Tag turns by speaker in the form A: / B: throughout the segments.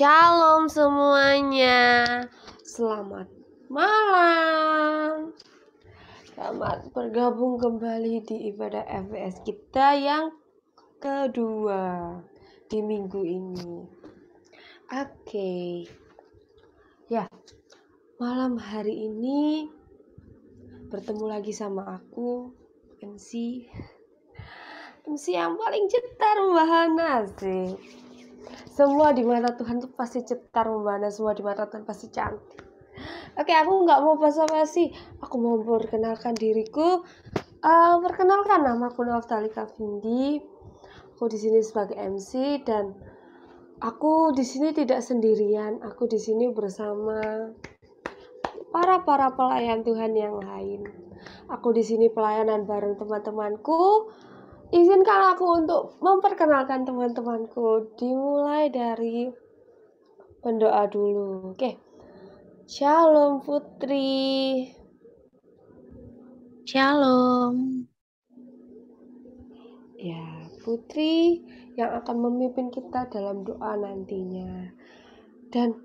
A: Shalom semuanya, selamat malam. Selamat bergabung kembali di ibadah FWS kita yang kedua di minggu ini. Oke, ya, malam hari ini bertemu lagi sama aku, MC yang paling cetar membahana sih. Semua di mata Tuhan tuh pasti cetar membahana, semua di mata Tuhan pasti cantik. Oke, aku nggak mau basa-basi. Aku mau memperkenalkan diriku. Perkenalkan, nama aku Naftalika Vindi. Aku di sini sebagai MC dan aku di sini tidak sendirian. Aku di sini bersama para pelayan Tuhan yang lain. Aku di sini pelayanan bareng teman-temanku. Izinkan aku untuk memperkenalkan teman-temanku. Dimulai dari pendoa dulu. Oke. Shalom Putri.
B: Shalom.
A: Ya, Putri yang akan memimpin kita dalam doa nantinya. Dan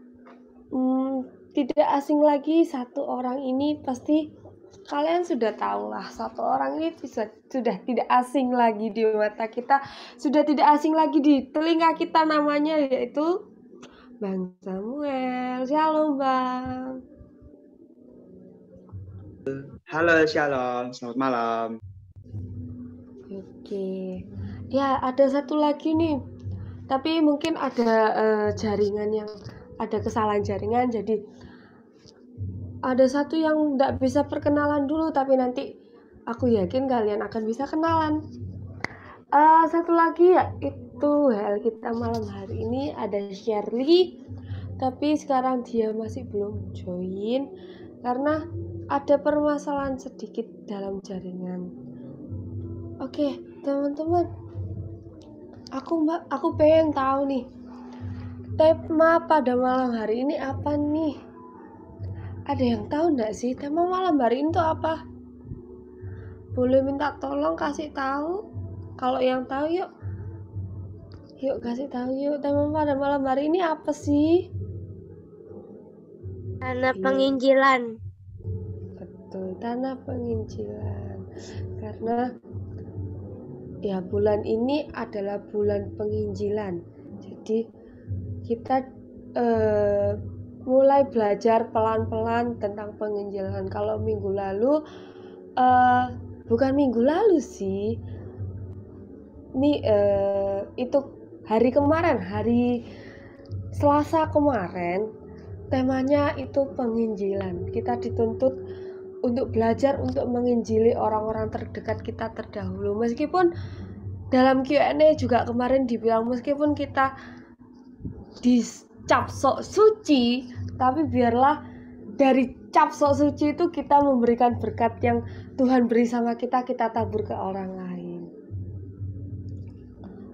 A: tidak asing lagi, satu orang ini pasti kalian sudah tahu lah, satu orang ini sudah tidak asing lagi di mata kita, sudah tidak asing lagi di telinga kita, namanya yaitu Bang Samuel. Shalom Bang.
C: Halo, shalom, selamat malam.
A: Oke, ya ada satu lagi nih, tapi mungkin ada jaringan yang ada kesalahan jaringan, jadi ada satu yang nggak bisa perkenalan dulu, tapi nanti aku yakin kalian akan bisa kenalan. Satu lagi ya itu HL kita malam hari ini ada Shirley, tapi sekarang dia masih belum join karena ada permasalahan sedikit dalam jaringan. Oke, teman-teman, aku pengen tahu nih, tema pada malam hari ini apa nih? Ada yang tahu nggak sih tema malam hari ini tuh apa? Boleh minta tolong kasih tahu. Kalau yang tahu yuk kasih tahu yuk, tema pada malam hari ini apa sih?
B: Tanah penginjilan.
A: Betul, tanah penginjilan. Karena ya bulan ini adalah bulan penginjilan. Jadi kita mulai belajar pelan-pelan tentang penginjilan. Kalau minggu lalu bukan minggu lalu sih, ini itu hari kemarin, hari Selasa kemarin, temanya itu penginjilan. Kita dituntut untuk belajar untuk menginjili orang-orang terdekat kita terdahulu. Meskipun dalam Q&A juga kemarin dibilang meskipun kita dicap sok suci, tapi biarlah dari cap sok suci itu kita memberikan berkat yang Tuhan beri sama kita tabur ke orang lain.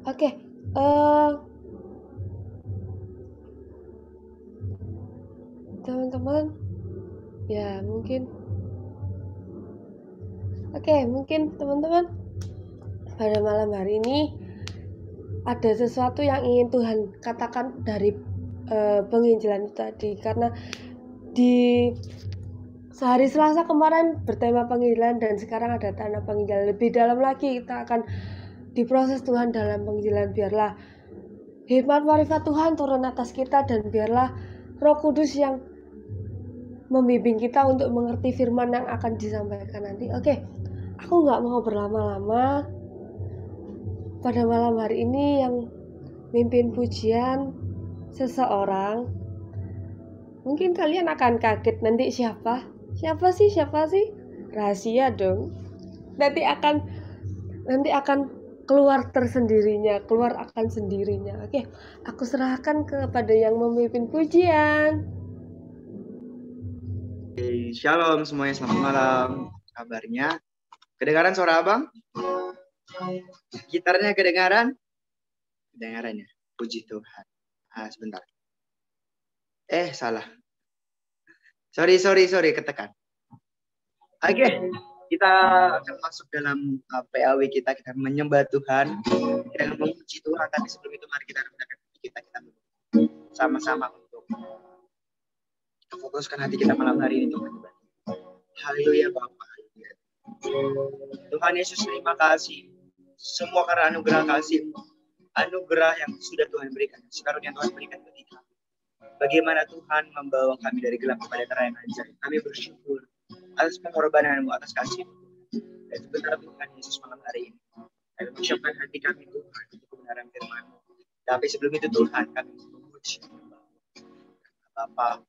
A: Oke, teman-teman, ya mungkin teman-teman pada malam hari ini ada sesuatu yang ingin Tuhan katakan dari penginjilan itu tadi, karena di sehari Selasa kemarin bertema penginjilan dan sekarang ada tanah penginjilan. Lebih dalam lagi kita akan diproses Tuhan dalam penginjilan. Biarlah hikmat marifat Tuhan turun atas kita dan biarlah Roh Kudus yang membimbing kita untuk mengerti firman yang akan disampaikan nanti. Oke, aku nggak mau berlama-lama. Pada malam hari ini yang mimpin pujian seseorang. Mungkin kalian akan kaget nanti siapa sih? Rahasia dong. Nanti akan keluar akan sendirinya. Oke, aku serahkan kepada yang memimpin pujian.
C: Shalom semuanya, selamat malam. Kabarnya? Kedengaran suara abang? Gitarnya kedengaran? Kedengaran ya? Puji Tuhan. Sebentar. Salah. Sorry, ketekan. Oke, kita akan masuk dalam PAW kita menyembah Tuhan, kita memuji Tuhan, tapi sebelum itu mari kita rendahkan hati kita sama-sama untuk kita fokuskan hati kita malam hari ini Tuhan. Haleluya Bapa. Tuhan Yesus, terima kasih semua karena anugerah kasih, anugerah yang sudah Tuhan berikan, sekarang yang Tuhan berikan bagi kami. Bagaimana Tuhan membawa kami dari gelap kepada terang ajaib. Kami bersyukur atas pengorbanan-Mu, atas kasih. Dan sebentar Tuhan Yesus malam hari ini, kami mengucapkan hati kami Tuhan untuk kebenaran firman-Mu. Tapi sebelum itu Tuhan, kami memuji Bapa,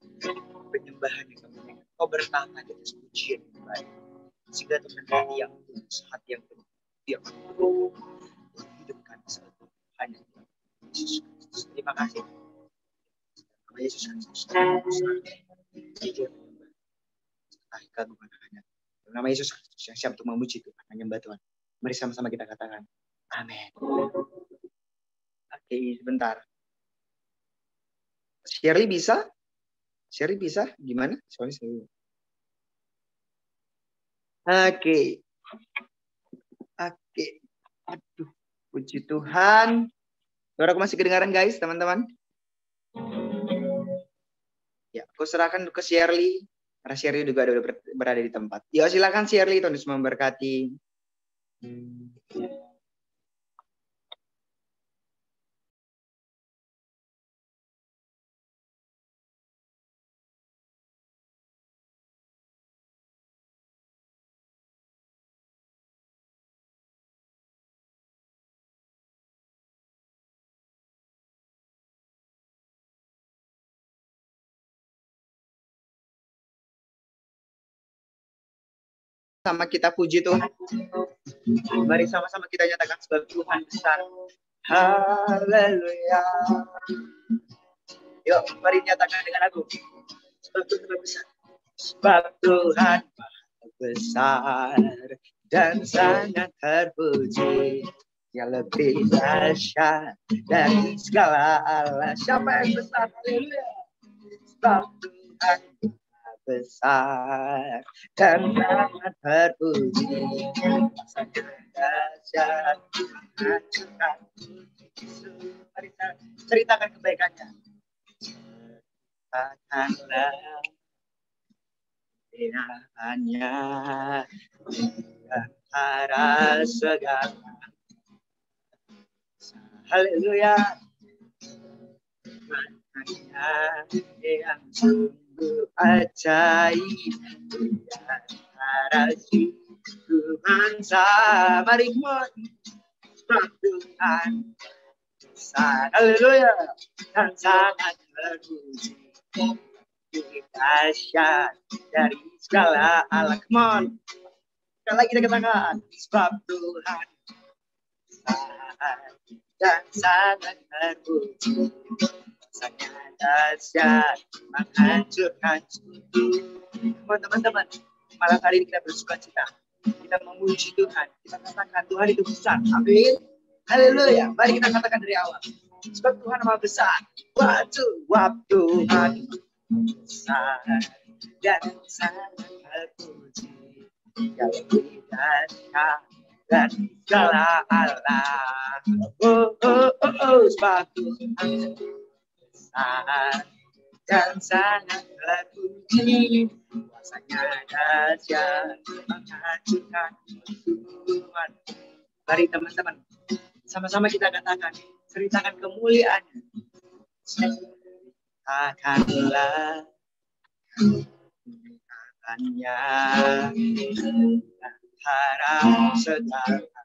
C: penyembahan yang kami berikan. Kau bertahta di atas pujian yang baik. Sehingga Tuhan hati yang tulus, hati yang penuh, yang hidup kami saat hanya Yesus Kristus. Terima kasih. Nama Yesus Kristus. Nama Yesus Kristus yang siap untuk memuji Tuhan, menyembah Tuhan. Mari sama-sama kita katakan, amin. Oke, sebentar. Shirley bisa? Shirley bisa? Gimana? Sorry. Oke. Aduh, puji Tuhan. Suaraku masih kedengaran guys, teman-teman? Ya, aku serahkan ke Shirley. Karena Shirley juga ada berada di tempat. Ya, silakan Shirley, Tuhan Yesus memberkati. Sama kita puji Tuhan. Mari sama-sama kita nyatakan sebab Tuhan besar. Haleluya. Yuk, mari nyatakan dengan aku. Sebab Tuhan besar. Sebab Tuhan besar dan sangat terpuji. Yang lebih dahsyat dari segala Allah. Siapa yang besar? Haleluya. Sebab Tuhan besar dan sangat terpuji. Sangat dahsyat, menghancurkan. Ceritakan kebaikannya. Ceritakanlah kebenarannya antara segala. Haleluya. Makanya yang sungguh ajaib di antara Tuhan sama. Mari sebab Tuhan besar. Haleluya. Dan sangat terpuji. Dahsyat dari segala Allah. Come on. Sekali lagi kita katakan. Sebab Tuhan besar dan sangat terpuji. Sangat dahsyat, menghancurkan suku. Teman-teman, malam hari ini kita bersuka cita. Kita memuji Tuhan. Kita katakan Tuhan itu besar. Amin. Haleluya. Mari kita katakan dari awal. Sebab Tuhan maha besar. Sebab Tuhan besar dan sangat terpuji. Yang tidak dan segala Allah. Sebab Tuhan besar dan sangat terpuji. Kuasanya dahsyat, menghancurkan Tuhan. Mari teman-teman, sama-sama kita katakan, ceritakan kemuliaannya. Ceritakanlah kemuliaannya antara segala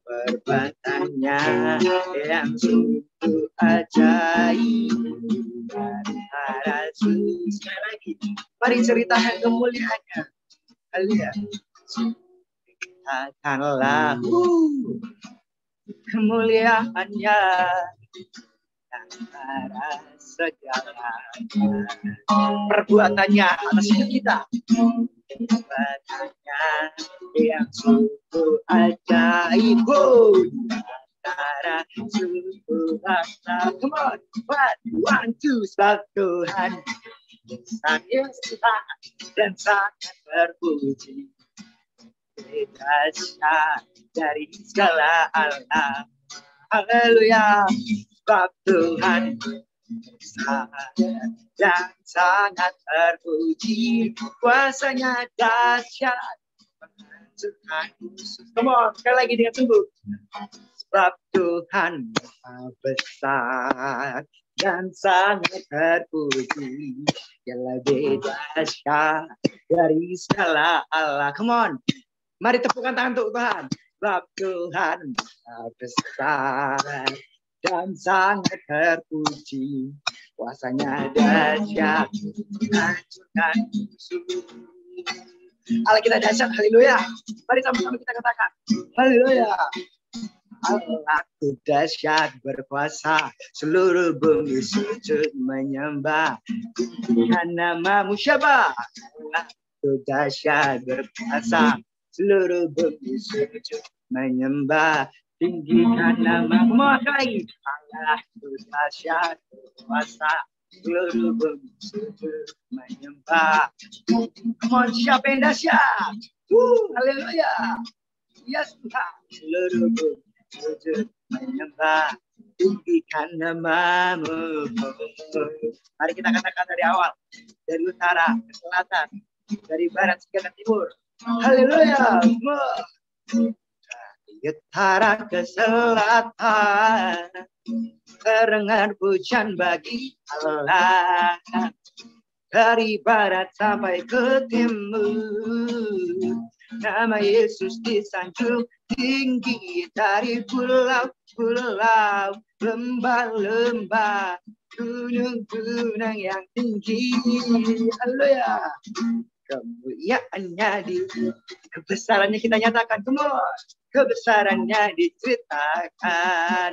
C: perbuatannya yang sungguh ajaib antara sekali lagi. Mari ceritakan kemuliaannya. Kalian ceritakanlah kemuliaannya antara segala perbuatannya atas hidup kita. Perbuatannya yang sungguh ajaib antara sungguh rasa. Come on, 1, 2, sebab Tuhan sangat dan sangat terpuji. Dahsyat dari segala Allah. Haleluya. Sebab Tuhan besar dan sangat terpuji, kuasanya dahsyat menghancurkan musuh. Come on, sekali lagi dengan sungguh. Sebab Tuhan Maha besar dan sangat terpuji, yang lebih dahsyat dari segala Allah. Come on, mari tepukkan tangan untuk Tuhan. Sebab Tuhan Maha besar dan sangat terpuji, kuasanya dahsyat menghancurkan musuh. Allah kita dahsyat, haleluya. Mari sama-sama kita katakan, haleluya. Allahku dahsyat berkuasa, seluruh bumi sujud menyembah. Tinggikan namamu Syabah. Allahku dahsyat berkuasa, seluruh bumi sujud menyembah. Tinggikan namamu lagi. Allahku dahsyat berkuasa, seluruh bumi sujud menyembah. Come on, siapa yang dahsyat? Haleluya. Yes Tuhan, seluruh bumi sujud menyembah. Tinggikan namamu. Mari kita katakan dari awal, dari utara ke selatan, dari barat hingga ke timur. Haleluya. Dari utara ke selatan, terdengar pujian bagi Allah. Dari barat sampai ke timur, nama Yesus disanjung tinggi. Dari pulau-pulau, lembah-lembah, gunung-gunung yang tinggi. Haleluya. Kemuliaannya kebesarannya kita nyatakan. Semua kebesarannya diceritakan.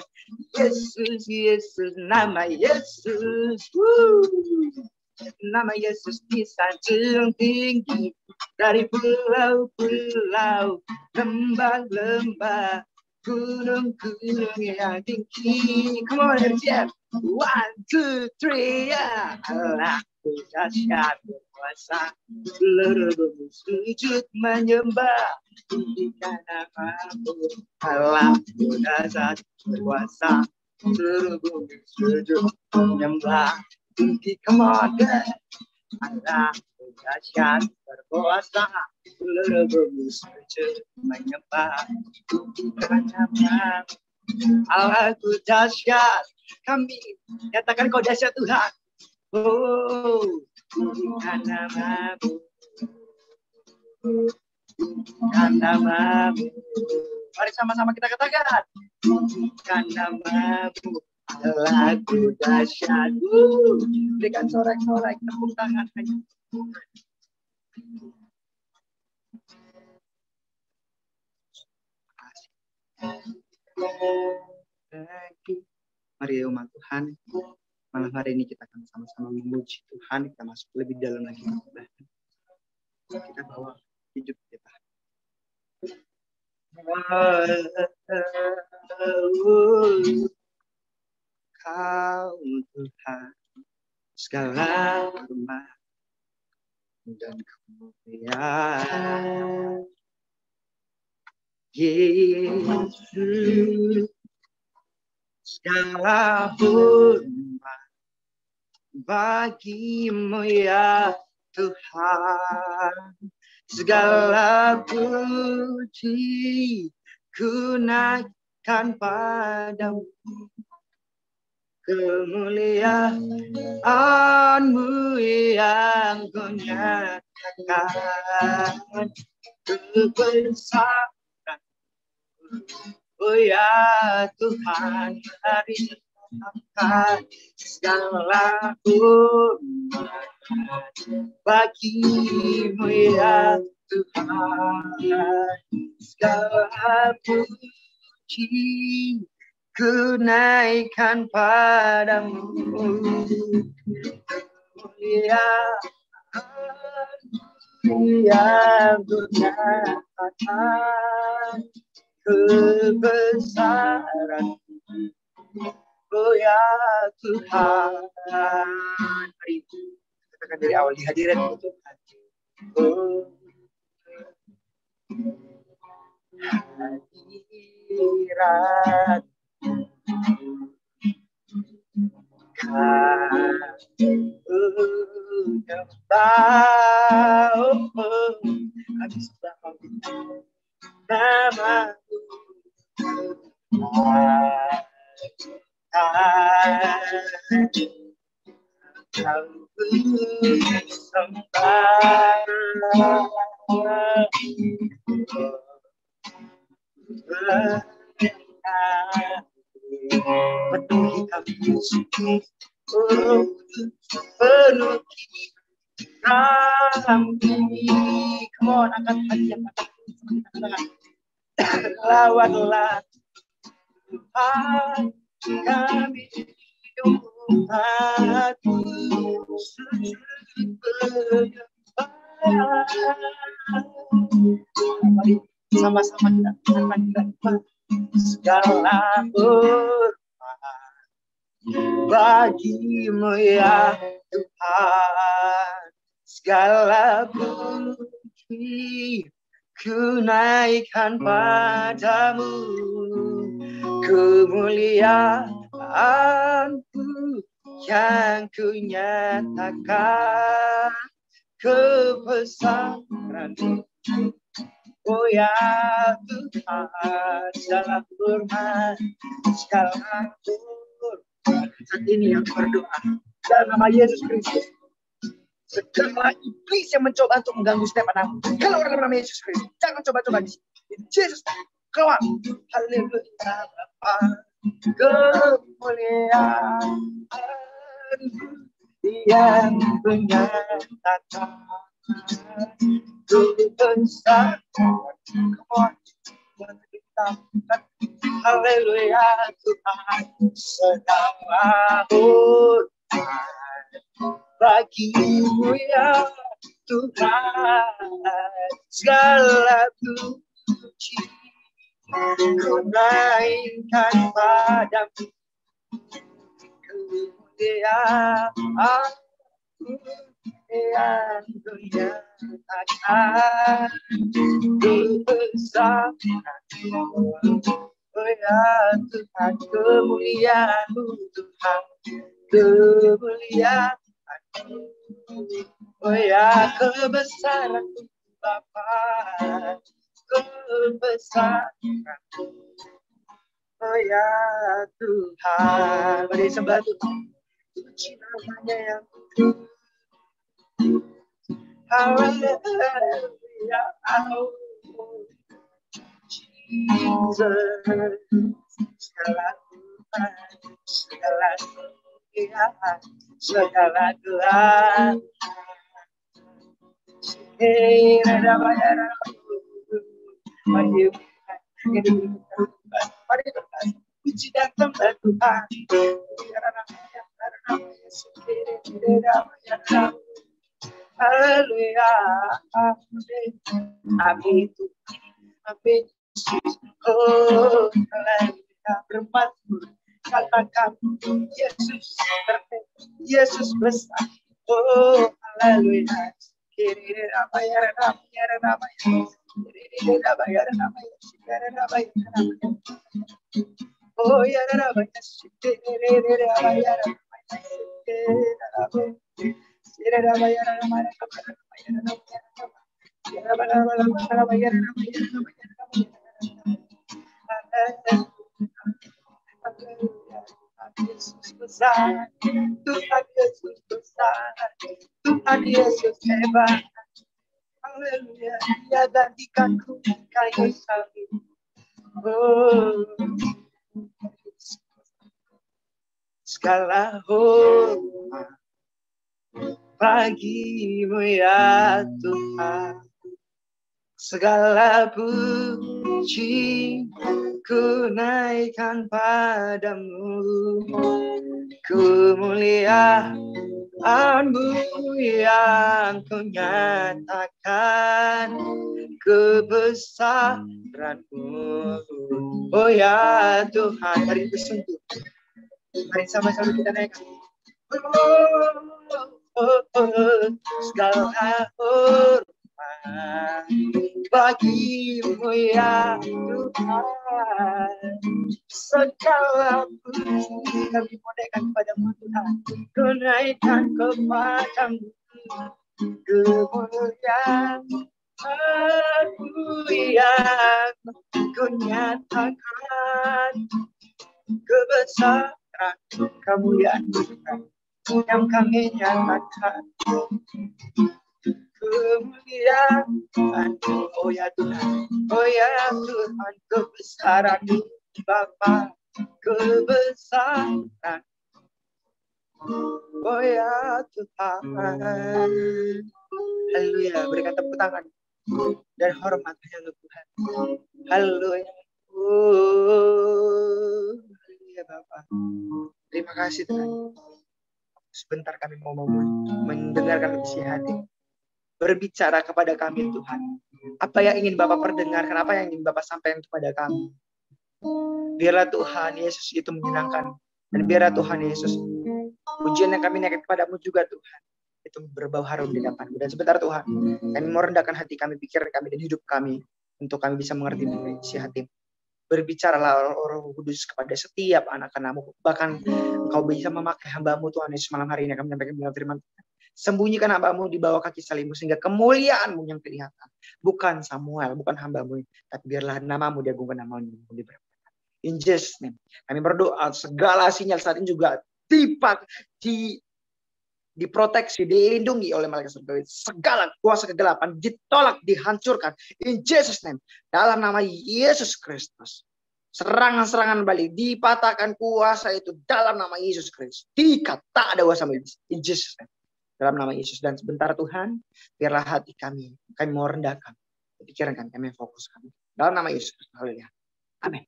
C: Yesus, Yesus, nama Yesus. Nama Yesus disanjung tinggi. Dari pulau-pulau, lembah-lembah, gunung-gunung yang tinggi. Come on, Jeff. 1, 2, 3, ya. Allahku dahsyat berkuasa, seluruh bumi sujud menyembah. Tinggikan namamu. Allahku dahsyat berkuasa, seluruh bumi sujud menyembah. Come on, Allahku dahsyat berkuasa, seluruh bumi sujud menyembah. Tinggikan namamu. Allahku dahsyat. Kami nyatakan kau dahsyat Tuhan. Oh, tinggikan namamu. Tinggikan namamu. Mari sama-sama kita katakan. Tinggikan namamu. Allahku dahsyat. Berikan sorak-sorak, tepuk tangan hanya. Mari umat Tuhan, malam hari ini kita akan sama-sama memuji Tuhan. Kita masuk lebih dalam lagi. Kita bawa hidup kita. Kau Tuhan, segala hormat dan kemuliaan. Yesus, segala hormat bagimu ya Tuhan, segala puji ku naikkan padamu, kemuliaan-Mu yang ku nyatakan, kebesaran oh ya Tuhan, hari akan segala hormat bagimu ya Tuhan, segala puji ku naikkan padamu, kemuliaan yang ku nyatakan, kebesaran oh ya Tuhan. Mari katakan dari awal di hadirat Tuhan. Oh, hadirat Kami sudah namamu. Penuhi kami Yesus, penuhi kami. Come on, angkat hati, lawanlah Tuhan kami, umatmu sujud mari sama-sama kita katakan segala hormat bagimu ya Tuhan, segala puji ku naikkan padamu, kemuliaanku yang ku nyatakan, kebesaranmu, oh ya Tuhan, segala hormat, segala hormat. Saat ini yang berdoa dalam nama Yesus Kristus, segala iblis yang mencoba untuk mengganggu setiap anakmu, kalau dalam nama Yesus Kristus, jangan coba-coba di sini. Yesus keluar. Haleluya Bapa, kemuliaan yang menyatakan kebesaran. Haleluya Tuhan, segala hormat bagimu ya Tuhan, segala puji ku naikkan padamu, kemuliaanku yang ku nyatakan, kebesaranmu, oh ya Tuhan, kemuliaanmu Tuhan, kemuliaanmu, oh ya kebesaranmu Bapa, kebesaranmu, oh ya Tuhan. Mari sembah Tuhan, puji namanya yang haleluya, Jesus, segala Tuhan, segala kemuliaan, segala gelar. Puji dan sembah Tuhan. Haleluya, amin, amin, amin. Oh, haleluya, bermakmur, katakan Yesus berkata, Yesus besar. Oh, haleluya. Oh, ya Yesus besar, Tuhan Yesus besar, Tuhan Yesus hebat. Haleluya, Dia gantikanku kayu salib. Oh, segala hormat bagimu ya Tuhan, segala puji ku naikkan padamu, kemuliaanmu yang ku nyatakan, kebesaranmu, oh ya Tuhan. Mari bersungguh, mari sama-sama kita naikkan. Segala hormat bagimu ya Tuhan, segala puji kami naikkan kepadamu Tuhan, ku naikkan kepadamu kemuliaan aku yang ku nyatakan kebesaran kemuliaan Tuhan yang kami nyatakan kemuliaan. Oh ya Tuhan, oh ya Tuhan, kebesaran Bapa, kebesaran. Oh ya Tuhan. Haleluya, berikan tepuk tangan dan hormat hanya Tuhan. Haleluya. Haleluya Bapa. Terima kasih Tuhan. Sebentar kami mau mendengarkan isi hati. Berbicara kepada kami Tuhan. Apa yang ingin Bapak perdengarkan, apa yang ingin Bapak sampaikan kepada kami. Biarlah Tuhan Yesus itu menyenangkan. Dan biarlah Tuhan Yesus, pujian yang kami naikkan kepadamu juga Tuhan, itu berbau harum di depanmu. Dan sebentar Tuhan, kami mau rendahkan hati kami, pikiran kami, dan hidup kami, untuk kami bisa mengerti isi hati. Berbicaralah Roh Kudus kepada setiap anak-anakmu. Bahkan Engkau bisa memakai hamba-Mu Tuhan Yesus malam hari ini kami menyampaikan dengan firman Tuhan. Sembunyikan hamba-Mu di bawah kaki salibmu sehingga kemuliaan-Mu yang kelihatan. Bukan Samuel, bukan hamba-Mu, tapi biarlah nama-Mu diagungkan, nama-Mu diberkati. In Jesus name. Kami berdoa segala sinyal saat ini juga diproteksi, dilindungi oleh malaikat surgawi. Segala kuasa kegelapan ditolak, dihancurkan. In Jesus name. Dalam nama Yesus Kristus. Serangan-serangan balik dipatahkan kuasa itu dalam nama Yesus Kristus. Tak ada kuasa medis. In Jesus name. Dalam nama Yesus. Dan sebentar Tuhan, biarlah hati kami mau rendahkan. Pikiran kami fokus kami. Dalam nama Yesus. Haleluya. Amin.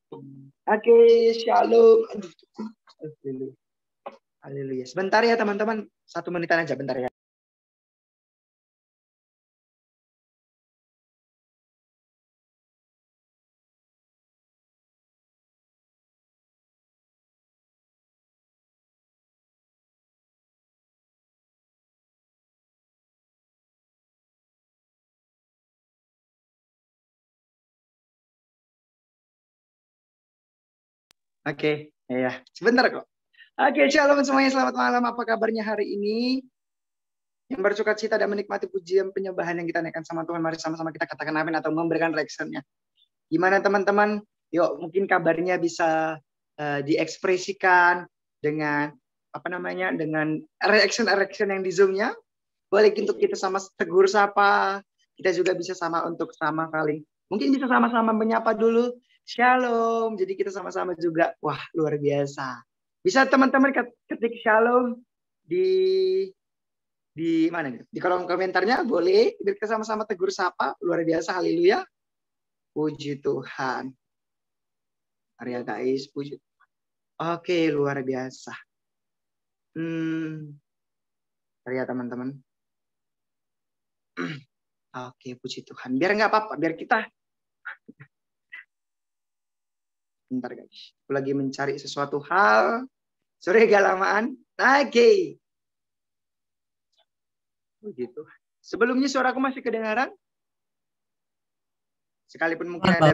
C: Oke, shalom. Haleluya. Haleluya. Sebentar ya teman-teman. 1 menitan aja, bentar ya. Oke, ya. Sebentar kok. Oke, shalom semuanya. Selamat malam. Apa kabarnya hari ini? Yang bersuka cita dan menikmati pujian penyembahan yang kita naikkan sama Tuhan. Mari sama-sama kita katakan amin atau memberikan reaksinya. Gimana teman-teman? Yuk, mungkin kabarnya bisa diekspresikan dengan dengan reaction yang di Zoom-nya. Boleh untuk kita sama tegur sapa. Kita juga bisa sama untuk sama saling. Mungkin bisa sama-sama menyapa dulu. Shalom. Jadi kita sama-sama juga. Wah, luar biasa. Bisa teman-teman ketik shalom di mana nih? Di kolom komentarnya boleh. Kita sama-sama tegur sapa. Luar biasa. Haleluya. Puji Tuhan. Arya guys, puji Tuhan. Oke, luar biasa. Ya teman-teman. Oke, puji Tuhan. Biar nggak apa-apa, biar kita. Bentar guys, aku lagi mencari sesuatu hal. Sorry agak lamaan. Oke. Begitu. Sebelumnya suaraku masih kedengaran? Sekalipun mungkin ada.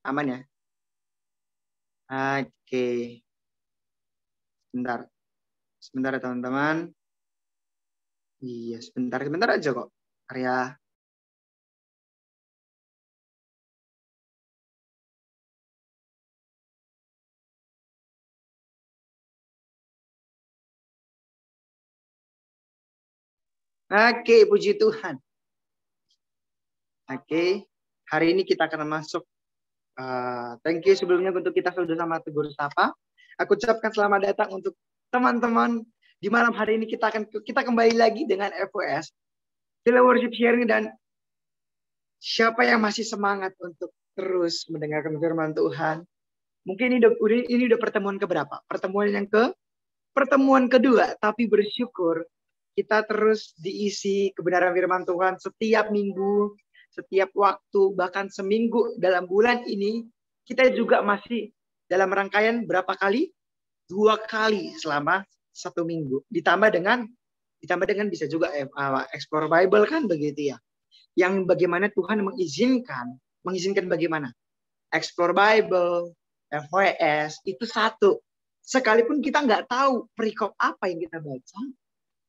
C: Aman ya? Oke. Sebentar ya teman-teman. Iya, sebentar aja kok. Karya. Oke, puji Tuhan. Oke, hari ini kita akan masuk. Thank you sebelumnya untuk kita sudah sama tegur sapa. Aku ucapkan selamat datang untuk teman-teman di malam hari ini. Kita kembali lagi dengan FOS, Daily Worship Sharing, dan siapa yang masih semangat untuk terus mendengarkan firman Tuhan. Mungkin ini udah pertemuan keberapa? Pertemuan kedua, tapi bersyukur kita terus diisi kebenaran firman Tuhan setiap minggu, setiap waktu, bahkan seminggu dalam bulan ini. Kita juga masih dalam rangkaian berapa kali? 2 kali selama 1 minggu. Ditambah dengan bisa juga Explore Bible kan begitu ya. Yang bagaimana Tuhan mengizinkan bagaimana? Explore Bible, FWS, itu satu. Sekalipun kita nggak tahu perikop apa yang kita baca,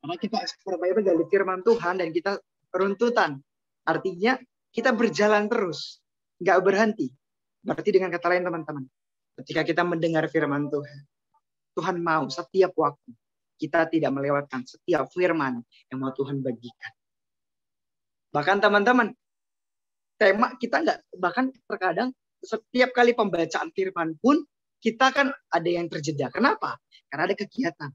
C: karena kita explore Bible dari firman Tuhan dan kita runtutan. Artinya kita berjalan terus, nggak berhenti. Berarti dengan kata lain teman-teman, ketika kita mendengar firman Tuhan, Tuhan mau setiap waktu kita tidak melewatkan setiap firman yang mau Tuhan bagikan. Bahkan teman-teman, tema kita nggak, bahkan terkadang setiap kali pembacaan firman pun kita kan ada yang terjeda. Kenapa? Karena ada kegiatan.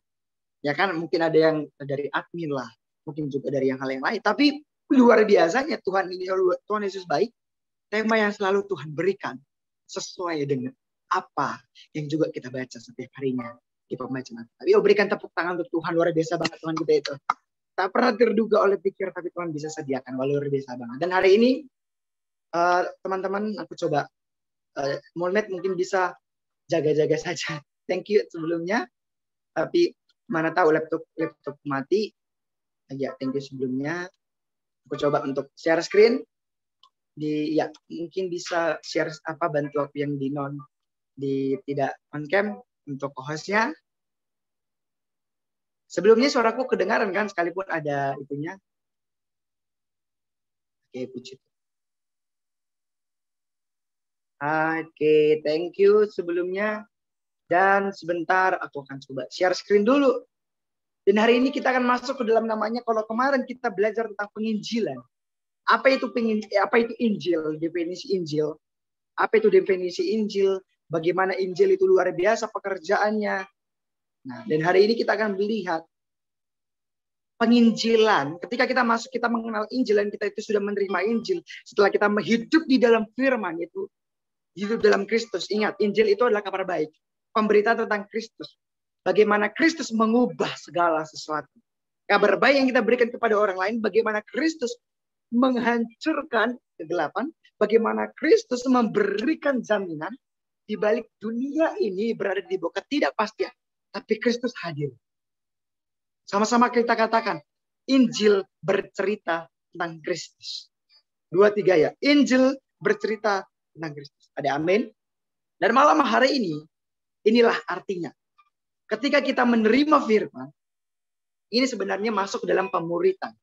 C: Ya kan, mungkin ada yang dari admin lah, mungkin juga dari hal yang lain. Tapi luar biasanya Tuhan Yesus baik. Tema yang selalu Tuhan berikan sesuai dengan apa yang juga kita baca setiap harinya di pembacaan. Tapi berikan tepuk tangan untuk Tuhan, luar biasa banget Tuhan kita itu. Tak pernah terduga oleh pikir, tapi Tuhan bisa sediakan, luar biasa banget. Dan hari ini teman-teman, aku coba Mulmet mungkin bisa jaga-jaga saja. Thank you sebelumnya. Tapi mana tahu laptop mati. Ya, thank you sebelumnya. Aku coba untuk share screen. Ya mungkin bisa share bantu aku yang di tidak on cam untuk hostnya. Sebelumnya suaraku kedengaran kan sekalipun ada itunya. Oke, puji. Oke, thank you sebelumnya. Dan sebentar aku akan coba share screen dulu. Dan hari ini kita akan masuk ke dalam namanya, kalau kemarin kita belajar tentang penginjilan. Apa itu Injil? Definisi Injil. Apa itu definisi Injil? Bagaimana Injil itu luar biasa pekerjaannya. Nah, dan hari ini kita akan melihat penginjilan. Ketika kita masuk, kita mengenal Injil dan kita itu sudah menerima Injil. Setelah kita hidup di dalam firman itu, hidup dalam Kristus. Ingat, Injil itu adalah kabar baik. Pemberitaan tentang Kristus. Bagaimana Kristus mengubah segala sesuatu. Kabar baik yang kita berikan kepada orang lain, bagaimana Kristus menghancurkan kegelapan, bagaimana Kristus memberikan jaminan di balik dunia ini berada di bawah ketidakpastian, tapi Kristus hadir. Sama-sama kita katakan, Injil bercerita tentang Kristus. 2, 3 ya. Injil bercerita tentang Kristus. Ada amin. Dan malam hari ini, inilah artinya. Ketika kita menerima firman, ini sebenarnya masuk dalam pemuritan.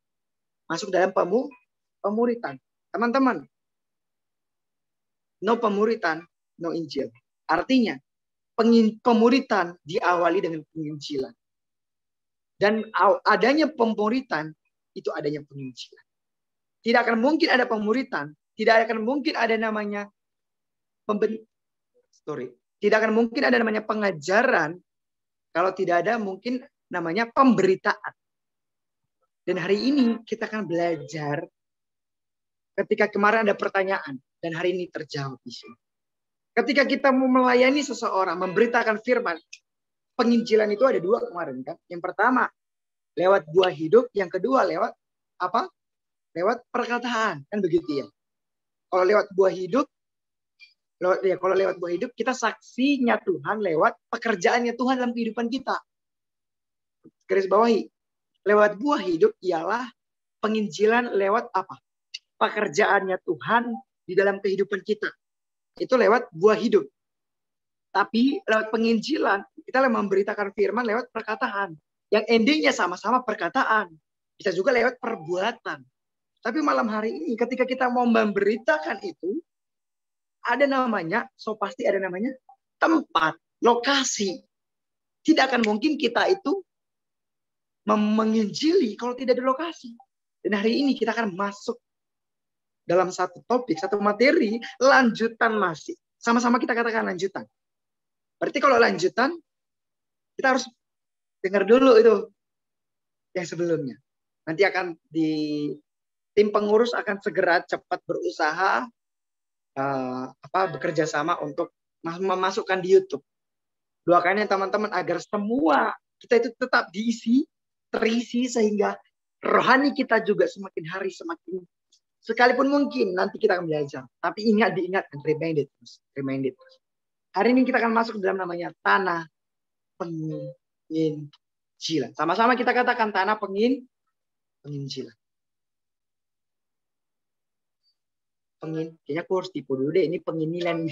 C: Masuk dalam pemuritan. Teman-teman, no pemuritan, no Injil. Artinya, pemuritan diawali dengan penginjilan. Dan adanya pemuritan, itu adanya penginjilan. Tidak akan mungkin ada pemuritan, tidak akan mungkin ada namanya tidak akan mungkin ada namanya pengajaran, kalau tidak ada mungkin namanya pemberitaan. Dan hari ini kita akan belajar. Ketika kemarin ada pertanyaan, dan hari ini terjawab di sini. Ketika kita mau melayani seseorang, memberitakan firman, penginjilan itu ada 2 kemarin kan. Yang pertama, lewat buah hidup. Yang kedua, lewat apa? Lewat perkataan. Kan begitu ya. Kalau lewat buah hidup, kalau lewat buah hidup, kita saksinya Tuhan lewat pekerjaannya Tuhan dalam kehidupan kita. Garis bawahi. Lewat buah hidup ialah penginjilan lewat apa? Pekerjaannya Tuhan di dalam kehidupan kita. Itu lewat buah hidup. Tapi lewat penginjilan, kita memberitakan firman lewat perkataan. Yang endingnya sama-sama perkataan. Bisa juga lewat perbuatan. Tapi malam hari ini ketika kita mau memberitakan itu, ada namanya, pasti ada namanya tempat, lokasi. Tidak akan mungkin kita itu menginjili kalau tidak ada lokasi. Dan hari ini kita akan masuk dalam satu topik, satu materi, lanjutan masih. Sama-sama kita katakan lanjutan. Berarti kalau lanjutan, kita harus dengar dulu itu yang sebelumnya. Nanti akan tim pengurus akan segera cepat berusaha bekerja sama untuk memasukkan di YouTube. Doakannya teman-teman agar semua kita itu tetap terisi sehingga rohani kita juga semakin hari semakin. Sekalipun mungkin nanti kita akan belajar, tapi diingatkan, reminded terus. Hari ini kita akan masuk dalam namanya tanah penginjilan. Sama-sama kita katakan tanah penginjilan. Kayaknya aku harus tipu dulu deh. Ini penginilan.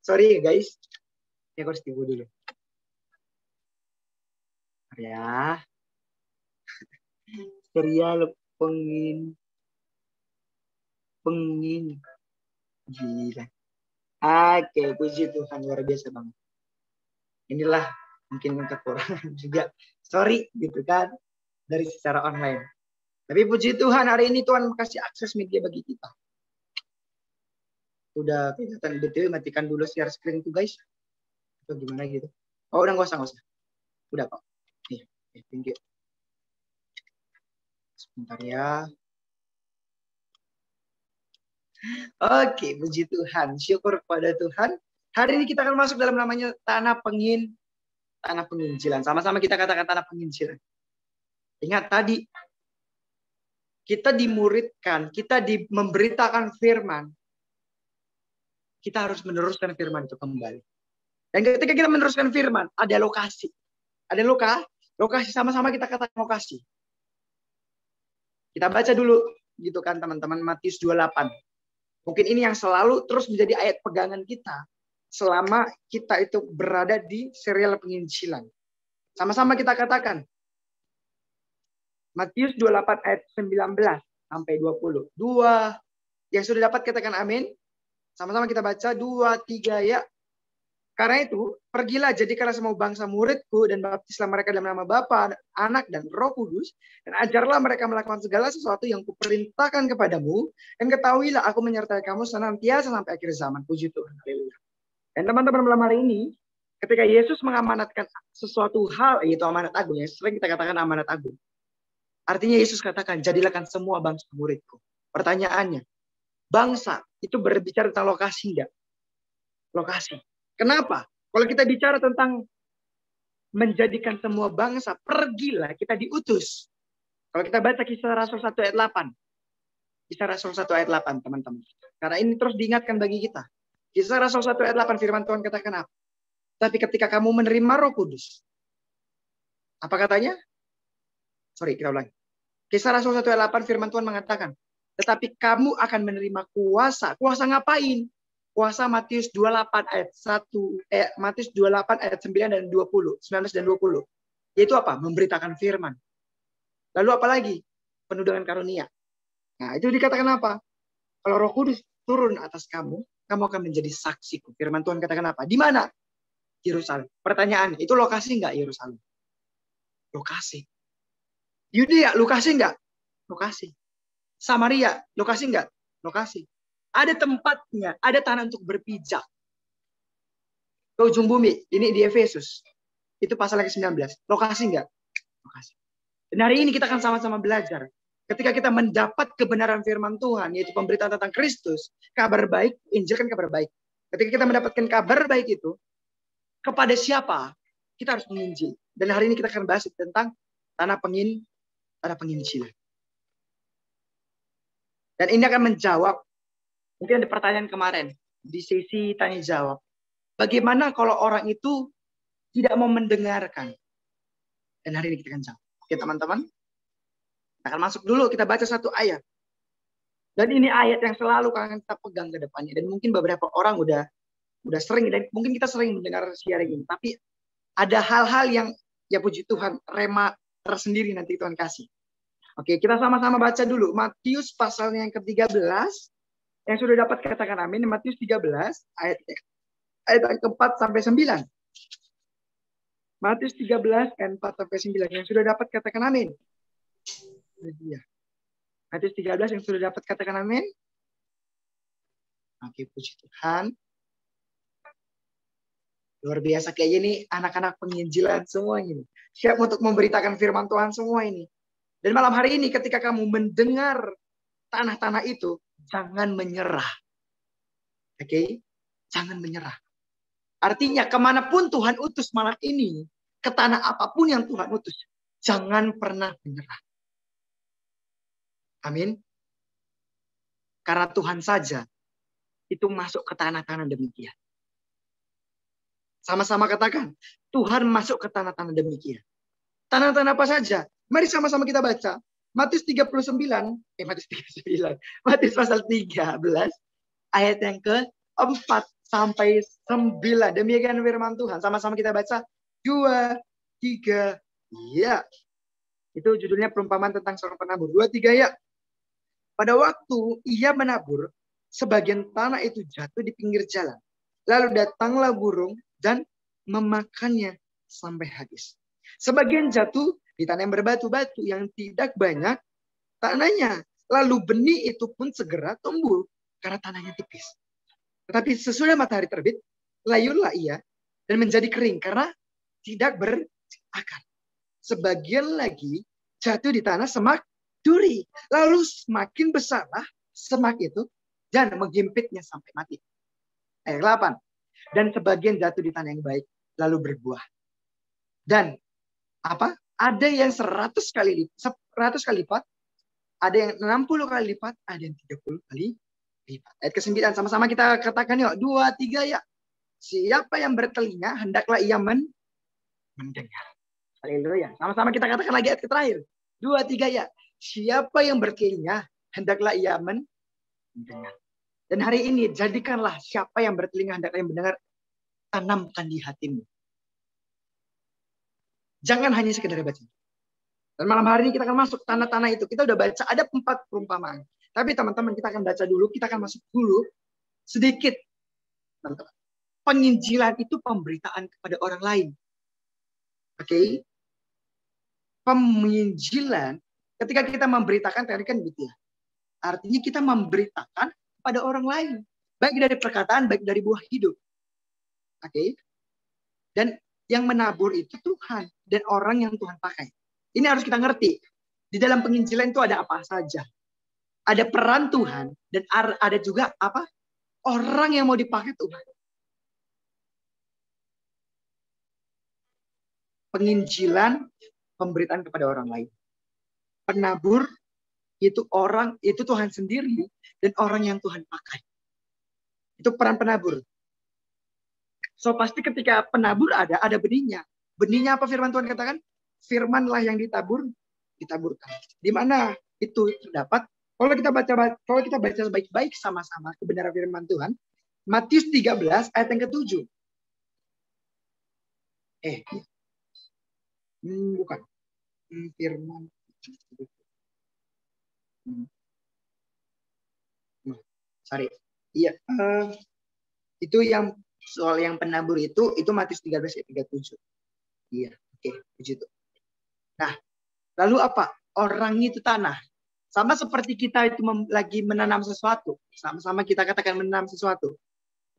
C: Sorry guys. Ini aku harus tipu dulu. Ya. Serial gila. Oke, puji Tuhan, luar biasa banget. Inilah mungkin kekurangan juga. Sorry gitu kan. Dari secara online. Tapi puji Tuhan hari ini Tuhan kasih akses media bagi kita. Udah kelihatan betul, matikan dulu share screen tuh guys. Atau gimana gitu. Oh udah nggak usah. Udah kok. Nih, thank you. Sebentar ya. Oke, puji Tuhan. Syukur kepada Tuhan. Hari ini kita akan masuk dalam namanya tanah penginjilan. Sama-sama kita katakan tanah penginjilan. Ingat tadi, kita dimuridkan, kita memberitakan firman. Kita harus meneruskan firman itu kembali. Dan ketika kita meneruskan firman, ada lokasi. Ada lokasi, sama-sama kita katakan lokasi. Kita baca dulu, gitu kan teman-teman, Matius 28. Mungkin ini yang selalu terus menjadi ayat pegangan kita selama kita itu berada di serial penginjilan. Sama-sama kita katakan. Matius 28 ayat 19 sampai 20. Dua yang sudah dapat katakan amin. Sama-sama kita baca 2, 3 ya. Karena itu, pergilah jadikanlah semua bangsa muridku dan baptislah mereka dalam nama Bapa, Anak dan Roh Kudus, dan ajarlah mereka melakukan segala sesuatu yang kuperintahkan kepadamu, dan ketahuilah aku menyertai kamu senantiasa sampai akhir zaman. Puji Tuhan. Haleluya. Dan teman-teman malam hari ini, ketika Yesus mengamanatkan sesuatu hal, yaitu amanat agung, ya sering kita katakan amanat agung. Artinya Yesus katakan, jadilah semua bangsa muridku. Pertanyaannya, bangsa itu berbicara tentang lokasi enggak? Lokasi. Kenapa? Kalau kita bicara tentang menjadikan semua bangsa, pergilah, kita diutus. Kalau kita baca Kisah Rasul 1 ayat 8. Kisah Rasul 1 ayat 8, teman-teman. Karena ini terus diingatkan bagi kita. Kisah Rasul 1 ayat 8, firman Tuhan katakan apa? Tapi ketika kamu menerima Roh Kudus. Apa katanya? Sorry, kita ulangi. Kisah Rasul 1 ayat 8, firman Tuhan mengatakan, tetapi kamu akan menerima kuasa. Kuasa ngapain? Kuasa Matius 28 ayat 1, Matius 28 ayat 9 dan 20, 19 dan 20. Yaitu apa? Memberitakan firman. Lalu apa lagi? Penuh dengan karunia. Nah, itu dikatakan apa? Kalau Roh Kudus turun atas kamu, kamu akan menjadi saksiku. Firman Tuhan katakan apa? Di mana? Yerusalem. Pertanyaan, itu lokasi enggak Yerusalem? Lokasi. Yudea, lokasi enggak? Lokasi. Samaria, lokasi enggak? Lokasi. Ada tempatnya, ada tanah untuk berpijak. Ke ujung bumi, ini di Efesus. Itu pasal ke-19. Lokasi enggak? Lokasi. Dan hari ini kita akan sama-sama belajar. Ketika kita mendapat kebenaran firman Tuhan, yaitu pemberitaan tentang Kristus, kabar baik, Injil kan kabar baik. Ketika kita mendapatkan kabar baik itu, kepada siapa kita harus menginjil. Dan hari ini kita akan bahas tentang tanah penginjilan. Dan ini akan menjawab, mungkin ada pertanyaan kemarin di sesi tanya jawab. Bagaimana kalau orang itu tidak mau mendengarkan? Dan hari ini kita akan jawab. Oke teman-teman. Kita akan masuk dulu, kita baca satu ayat. Dan ini ayat yang selalu akan kita pegang ke depannya. Dan mungkin beberapa orang udah sering, dan mungkin kita sering mendengar sharing ini. Tapi ada hal-hal yang, ya puji Tuhan, rema tersendiri nanti Tuhan kasih. Oke, kita sama-sama baca dulu. Matius pasalnya yang ke-13. Yang sudah dapat katakan amin. Matius 13 ayat yang ke-4 sampai 9. Matius 13 ayat 4 sampai 9. Yang sudah dapat katakan amin. Matius 13 yang sudah dapat katakan amin. Oke, puji Tuhan. Luar biasa kayak gini anak-anak penginjilan semua ini. Siap untuk memberitakan firman Tuhan semua ini. Dan malam hari ini ketika kamu mendengar tanah-tanah itu, jangan menyerah. Oke? Jangan menyerah. Artinya kemanapun Tuhan utus malam ini, ke tanah apapun yang Tuhan utus, jangan pernah menyerah. Amin. Karena Tuhan saja itu masuk ke tanah-tanah demikian. Sama-sama katakan, Tuhan masuk ke tanah-tanah demikian. Tanah-tanah apa saja? Mari sama-sama kita baca. Matius 39, Matius pasal 13 ayat yang ke-4 sampai 9. Demikian firman Tuhan. Sama-sama kita baca. 2, 3, ya. Itu judulnya perumpamaan tentang seorang penabur. 2, 3, ya. Pada waktu ia menabur, sebagian tanah itu jatuh di pinggir jalan. Lalu datanglah burung dan memakannya sampai habis. Sebagian jatuh di tanah yang berbatu-batu yang tidak banyak tanahnya. Lalu benih itu pun segera tumbuh karena tanahnya tipis. Tetapi sesudah matahari terbit, layurlah ia dan menjadi kering karena tidak berakar. Sebagian lagi jatuh di tanah semak duri. Lalu semakin besarlah semak itu dan menghimpitnya sampai mati. Ayat 8. Dan sebagian jatuh di tanah yang baik lalu berbuah. Dan apa? Ada yang 100 kali lipat, ada yang 60 kali lipat, ada yang 30 kali lipat. Ayat ke-9 sama-sama kita katakan yuk. 2, 3 ya. Siapa yang bertelinga hendaklah ia mendengar. Haleluya. Sama-sama kita katakan lagi ayat terakhir. 2, 3 ya. Siapa yang bertelinga hendaklah ia mendengar. Dan hari ini jadikanlah siapa yang bertelinga hendaklah ia mendengar, tanamkan di hatimu. Jangan hanya sekedar baca. Dan malam hari ini kita akan masuk tanah-tanah itu. Kita udah baca ada 4 perumpamaan. Tapi teman-teman kita akan baca dulu. Kita akan masuk dulu sedikit. Teman-teman. Penginjilan itu pemberitaan kepada orang lain. Oke. Penginjilan ketika kita memberitakan tadi kan gitu ya. Artinya kita memberitakan kepada orang lain. Baik dari perkataan, baik dari buah hidup. Oke. Dan yang menabur itu Tuhan dan orang yang Tuhan pakai. Ini harus kita ngerti. Di dalam penginjilan itu ada apa saja. Ada peran Tuhan dan ada juga apa? Orang yang mau dipakai Tuhan. Penginjilan, pemberitaan kepada orang lain. Penabur itu Tuhan sendiri dan orang yang Tuhan pakai. Itu peran penabur. So pasti ketika penabur ada benihnya. Benihnya apa firman Tuhan katakan? Firmanlah yang ditaburkan. Di mana itu terdapat? Kalau kita baca baik-baik sama-sama kebenaran firman Tuhan, Matius 13 ayat yang ke-7. Bukan. Firman. Sorry. Iya. Itu yang soal yang penabur itu Matius 13 ayat 37. Iya, oke, puji itu. Nah, lalu apa? Orang itu tanah. Sama seperti kita itu lagi menanam sesuatu. Sama-sama kita katakan menanam sesuatu.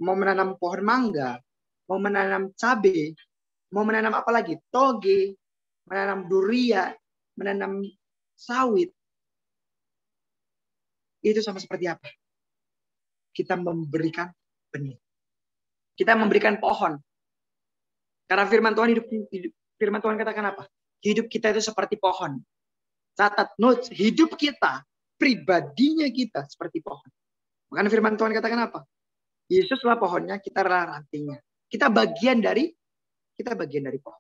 C: Mau menanam pohon mangga, mau menanam cabai, mau menanam apa lagi? Toge, menanam durian, menanam sawit. Itu sama seperti apa? Kita memberikan benih. Kita memberikan pohon. Karena firman Tuhan katakan apa? Hidup kita itu seperti pohon. Catat, notes, hidup kita, pribadinya kita seperti pohon. Makanya firman Tuhan katakan apa? Yesuslah pohonnya, kita adalah rantingnya. Kita bagian dari pohon.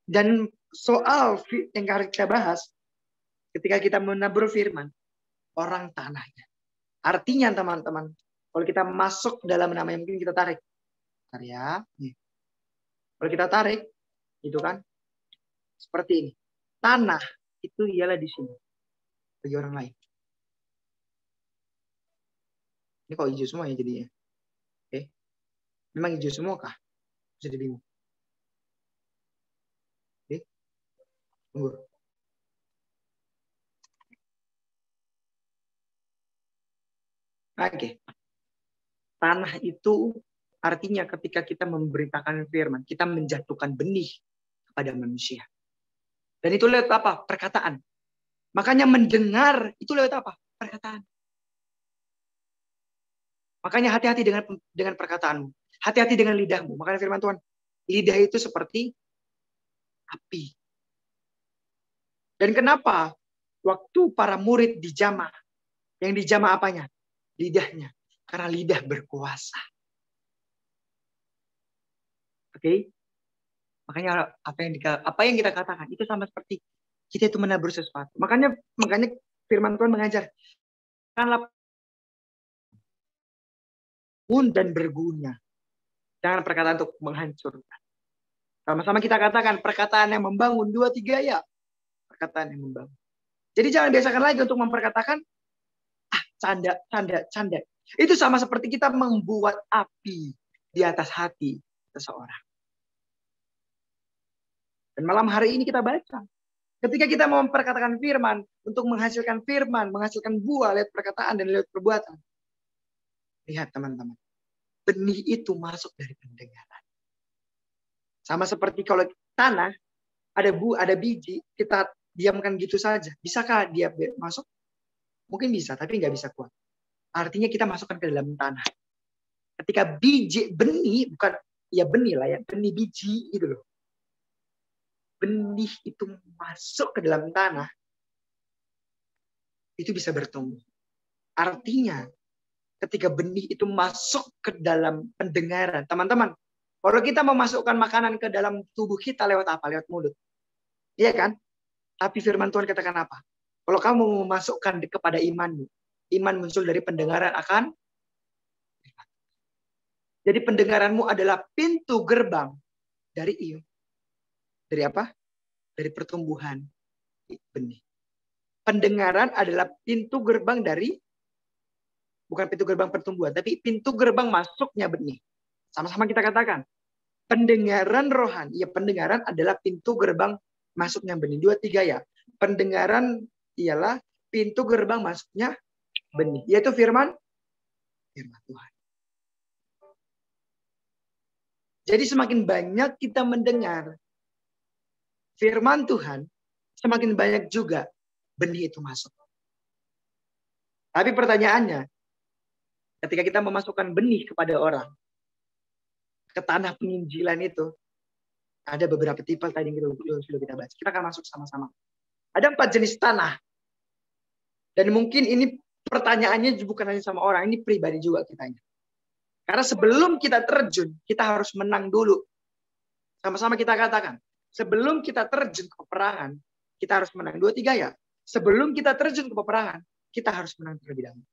C: Dan soal yang harus kita bahas ketika kita menabur firman, orang tanahnya. Artinya teman-teman, kalau kita masuk dalam namanya mungkin kita tarik. Ya. Kalau kita tarik, itu kan seperti ini. Tanah itu ialah di sini bagi orang lain. Ini kok hijau semua ya jadinya? Oke. Memang hijau semua kah? Bisa bingung. Oke. Tunggu. Oke. Tanah itu artinya ketika kita memberitakan firman, kita menjatuhkan benih kepada manusia. Dan itu lewat apa? Perkataan. Makanya mendengar itu lewat apa? Perkataan. Makanya hati-hati dengan perkataanmu. Hati-hati dengan lidahmu. Makanya firman Tuhan, lidah itu seperti api. Dan kenapa waktu para murid dijamah, yang dijamah apanya? Lidahnya. Karena lidah berkuasa. Oke? Makanya apa yang kita katakan itu sama seperti kita itu menabur sesuatu. Makanya firman Tuhan mengajar dan berguna. Jangan perkataan untuk menghancurkan. Sama-sama kita katakan perkataan yang membangun, 2, 3 ya. Perkataan yang membangun. Jadi jangan biasakan lagi untuk memperkatakan canda. Itu sama seperti kita membuat api di atas hati seseorang. Dan malam hari ini kita baca. Ketika kita mau memperkatakan firman, untuk menghasilkan firman, menghasilkan buah lewat perkataan dan lewat perbuatan. Lihat teman-teman. Benih itu masuk dari pendengaran. Sama seperti kalau tanah, ada biji, kita diamkan gitu saja. Bisakah dia masuk? Mungkin bisa, tapi nggak bisa kuat. Artinya kita masukkan ke dalam tanah. Ketika biji, benih, bukan, ya benih lah ya, benih biji gitu loh. Benih itu masuk ke dalam tanah, itu bisa bertumbuh. Artinya, ketika benih itu masuk ke dalam pendengaran, teman-teman, kalau kita memasukkan makanan ke dalam tubuh kita lewat apa? Lewat mulut. Iya kan? Tapi firman Tuhan katakan apa? Kalau kamu memasukkan kepada imanmu, iman muncul dari pendengaran akan. Jadi pendengaranmu adalah pintu gerbang dari Dari apa? Dari pertumbuhan benih. Pendengaran adalah pintu gerbang dari, bukan pintu gerbang pertumbuhan, tapi pintu gerbang masuknya benih. Sama-sama kita katakan. Pendengaran rohani, ya pendengaran adalah pintu gerbang masuknya benih. 2, 3 ya. Pendengaran ialah pintu gerbang masuknya benih. Yaitu firman Tuhan. Jadi semakin banyak kita mendengar firman Tuhan, semakin banyak juga benih itu masuk. Tapi pertanyaannya, ketika kita memasukkan benih kepada orang, ke tanah penginjilan itu, ada beberapa tipe tadi yang sudah kita baca. Kita akan masuk sama-sama. Ada 4 jenis tanah. Dan mungkin ini pertanyaannya bukan hanya sama orang, ini pribadi juga kitanya. Karena sebelum kita terjun, kita harus menang dulu. Sama-sama kita katakan, sebelum kita terjun ke peperangan, kita harus menang. 2, 3 ya. Sebelum kita terjun ke peperangan, kita harus menang terlebih dahulu.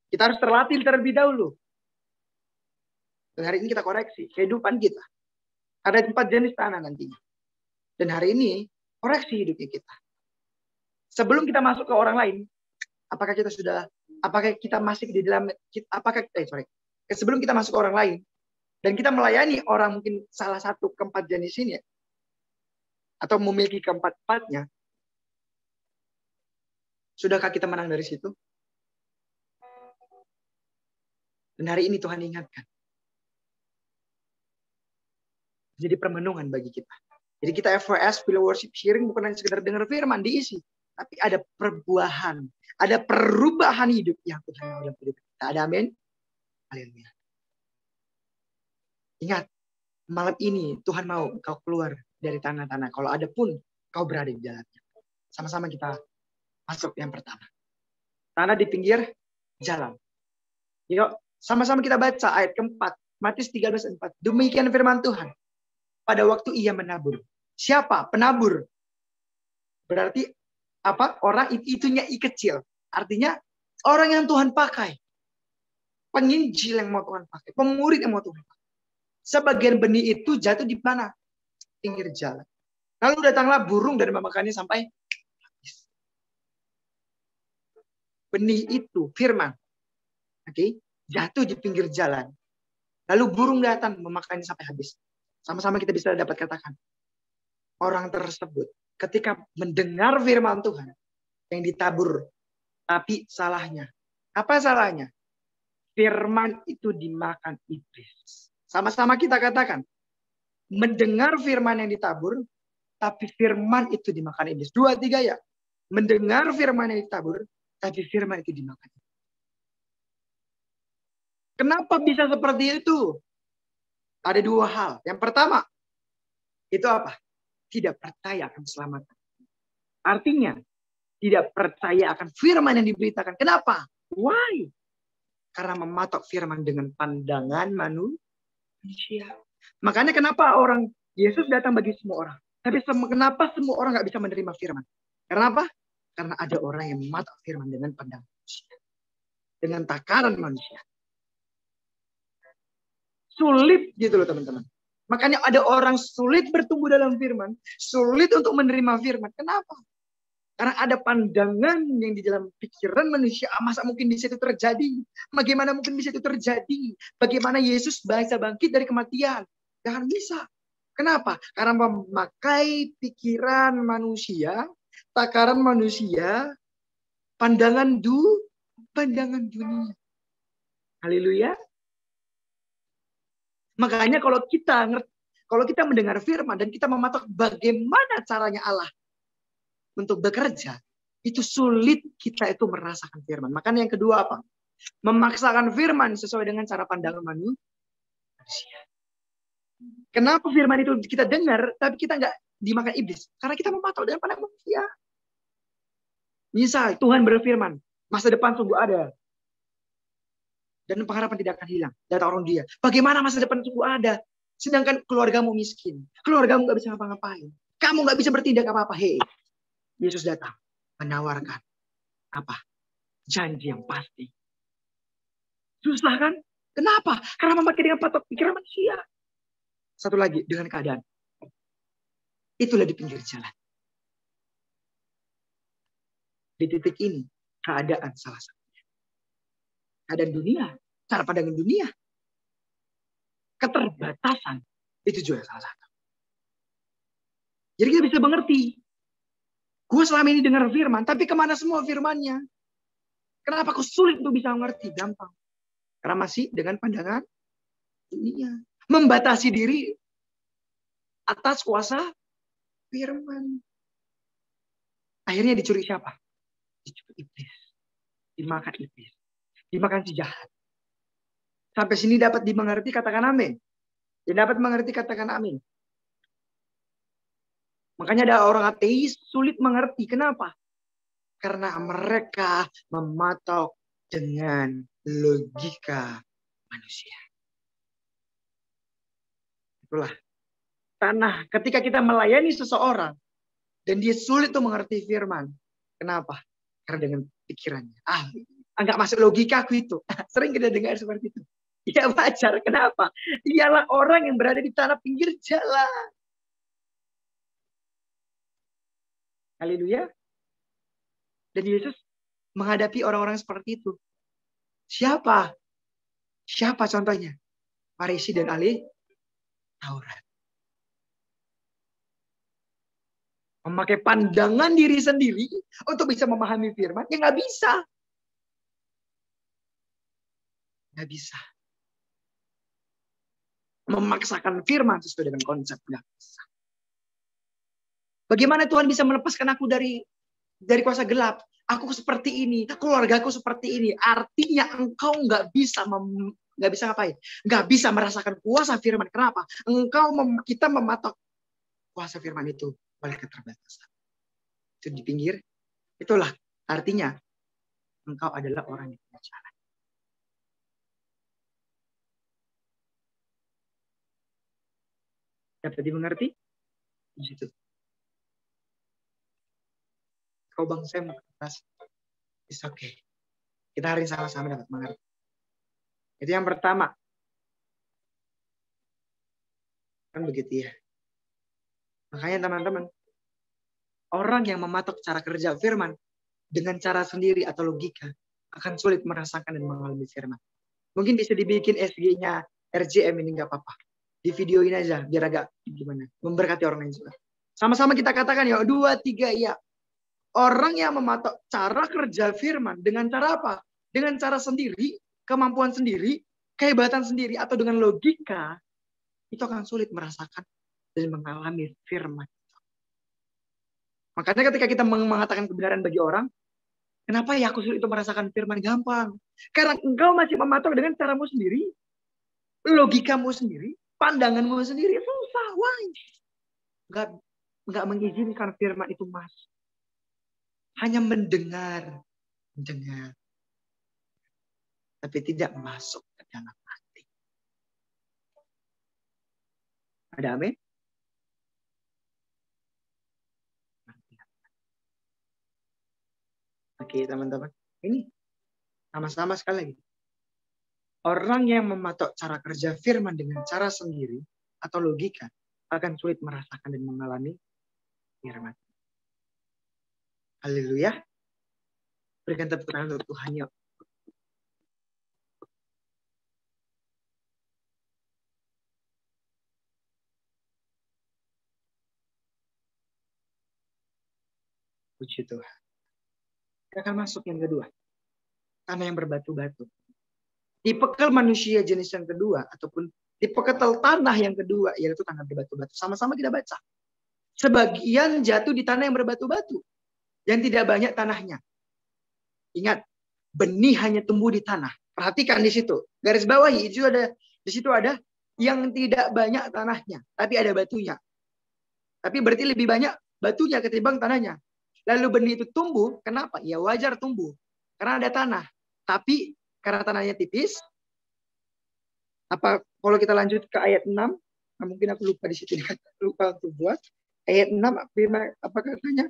C: Kita harus terlatih terlebih dahulu. Dan hari ini kita koreksi kehidupan kita. Ada 4 jenis tanah nantinya. Dan hari ini koreksi hidupnya kita. Sebelum kita masuk ke orang lain, apakah kita masih di dalam, sebelum kita masuk ke orang lain, dan kita melayani orang mungkin salah satu keempat jenis ini, atau memiliki keempat-empatnya, sudahkah kita menang dari situ? Dan hari ini Tuhan ingatkan. Jadi permenungan bagi kita. Jadi kita FWS, Pilih Worship Sharing, bukan hanya sekedar dengar firman, diisi. Tapi ada perbuahan. Ada perubahan hidup yang Tuhan mau dalam hidup kita. Ada amin? Haleluya. Ingat, malam ini Tuhan mau kau keluar dari tanah-tanah. Kalau ada pun, kau berada di jalannya. Sama-sama kita masuk yang pertama. Tanah di pinggir jalan. Yuk, sama-sama kita baca ayat keempat. Matius 13:4. Demikian firman Tuhan. Pada waktu ia menabur. Siapa? Penabur. Berarti apa? Orang itunya kecil. Artinya orang yang Tuhan pakai. Penginjil yang mau Tuhan pakai. Pemurid yang mau Tuhan pakai. Sebagian benih itu jatuh di mana? Pinggir jalan. Lalu datanglah burung dan memakannya sampai habis. Benih itu firman. Oke, jatuh di pinggir jalan. Lalu burung datang memakannya sampai habis. Sama-sama kita bisa dapat katakan. Orang tersebut ketika mendengar firman Tuhan yang ditabur. Tapi salahnya. Apa salahnya? Firman itu dimakan iblis. Sama-sama kita katakan. Mendengar firman yang ditabur. Tapi firman itu dimakan iblis. 2, 3 ya. Mendengar firman yang ditabur. Tapi firman itu dimakan iblis. Kenapa bisa seperti itu? Ada 2 hal. Yang pertama, itu apa? Tidak percaya akan keselamatan. Artinya, tidak percaya akan firman yang diberitakan. Kenapa? Why? Karena mematok firman dengan pandangan manusia. Makanya kenapa Yesus datang bagi semua orang. Tapi kenapa semua orang nggak bisa menerima firman? Karena apa? Karena ada orang yang mematok firman dengan pandangan. manusia. Dengan takaran manusia. Sulit gitu loh teman-teman. Makanya ada orang sulit bertumbuh dalam firman. Sulit untuk menerima firman. Kenapa? Karena ada pandangan yang di dalam pikiran manusia. Masa mungkin bisa itu terjadi? Bagaimana mungkin bisa itu terjadi? Bagaimana Yesus bisa bangkit dari kematian? Jangan bisa. Kenapa? Karena memakai pikiran manusia, takaran manusia, pandangan dunia. Haleluya. Makanya kalau kita mendengar firman dan kita mematok bagaimana caranya Allah untuk bekerja, itu sulit kita itu merasakan firman. Makanya yang kedua apa? Memaksakan firman sesuai dengan cara pandangan manusia. Kenapa firman itu kita dengar, tapi kita nggak dimakan iblis? Karena kita mematok dengan pandangan manusia. Misal Tuhan berfirman, masa depan sungguh ada. Dan pengharapan tidak akan hilang. Data orang dia. Bagaimana masa depan sungguh ada? Sedangkan keluargamu miskin. Keluargamu nggak bisa ngapa-ngapain. Kamu nggak bisa bertindak apa-apa. Hei, Yesus datang menawarkan apa? Janji yang pasti. Susah kan? Kenapa? Karena memakai dengan patok pikiran manusia. Satu lagi, dengan keadaan. Itulah di pinggir jalan. Di titik ini, keadaan salah satu. Keadaan dunia, cara pandangan dunia. Keterbatasan, itu juga salah satu. Jadi kita bisa mengerti. Gue selama ini dengar firman, tapi kemana semua firmannya? Kenapa kok sulit untuk bisa mengerti? Gampang. Karena masih dengan pandangan dunia. Membatasi diri atas kuasa firman. Akhirnya dicuri siapa? Dicuri iblis. Dimakan iblis. Dimakan si jahat. Sampai sini dapat dimengerti, katakan amin. Yang dapat mengerti, katakan amin. Makanya ada orang ateis sulit mengerti. Kenapa? Karena mereka mematok dengan logika manusia. Itulah. Tanah, ketika kita melayani seseorang, dan dia sulit untuk mengerti firman. Kenapa? Karena dengan pikirannya. Enggak masuk logika aku itu. Sering kita dengar seperti itu. Ya wajar. Kenapa? Dialah orang yang berada di tanah pinggir jalan. Haleluya. Dan Yesus menghadapi orang-orang seperti itu. Siapa? Siapa contohnya? Farisi dan ahli Taurat. Memakai pandangan diri sendiri untuk bisa memahami firman. Ya nggak bisa. Nggak bisa. Memaksakan firman sesuai dengan konsep. Nggak bisa. Bagaimana Tuhan bisa melepaskan aku dari kuasa gelap? Aku seperti ini, keluargaku seperti ini. Artinya engkau nggak bisa ngapain? Nggak bisa merasakan kuasa firman. Kenapa? Kita mematok kuasa firman itu oleh keterbatasan. Itu di pinggir. Itulah artinya engkau adalah orang yang punya jalan. Dapat dimengerti? Di situ. Kau bang saya mau keras. It's okay. Kita hari sama-sama dapat mengerti. Itu yang pertama. Kan begitu ya. Makanya teman-teman, orang yang mematok cara kerja firman dengan cara sendiri atau logika akan sulit merasakan dan mengalami firman. Mungkin bisa dibikin SG-nya RJM ini nggak apa-apa. Di videoin aja biar agak gimana. Memberkati orang lain juga. Sama-sama kita katakan ya 2, 3 ya. Orang yang mematok cara kerja firman dengan cara apa? Dengan cara sendiri, kemampuan sendiri, kehebatan sendiri, atau dengan logika, itu akan sulit merasakan dan mengalami firman. Makanya ketika kita mengatakan kebenaran bagi orang, kenapa ya aku sulit itu merasakan firman? Gampang. Karena engkau masih mematok dengan caramu sendiri, logikamu sendiri, pandanganmu sendiri. Susah, why? Enggak mengizinkan firman itu masuk. Hanya mendengar. Tapi tidak masuk ke dalam hati. Ada amin? Oke teman-teman. Ini Sama-sama sekali lagi. Orang yang mematok cara kerja firman dengan cara sendiri atau logika akan sulit merasakan dan mengalami firman. Haleluya. Berikan tepuk tangan untuk Tuhan yuk. Puji Tuhan. Kita akan masuk yang kedua. Tanah yang berbatu-batu. Tipekel manusia jenis yang kedua ataupun tipekel tanah yang kedua yaitu tanah berbatu-batu. Sama-sama kita baca. Sebagian jatuh di tanah yang berbatu-batu yang tidak banyak tanahnya. Ingat, benih hanya tumbuh di tanah. Perhatikan di situ. Garis bawahi itu ada di situ ada yang tidak banyak tanahnya, tapi ada batunya. Tapi berarti lebih banyak batunya ketimbang tanahnya. Lalu benih itu tumbuh, kenapa? Ya wajar tumbuh. Karena ada tanah. Tapi karena tanahnya tipis, apa kalau kita lanjut ke ayat 6, nah mungkin aku lupa di situ, lupa untuk buat. Ayat 6, firman apa katanya?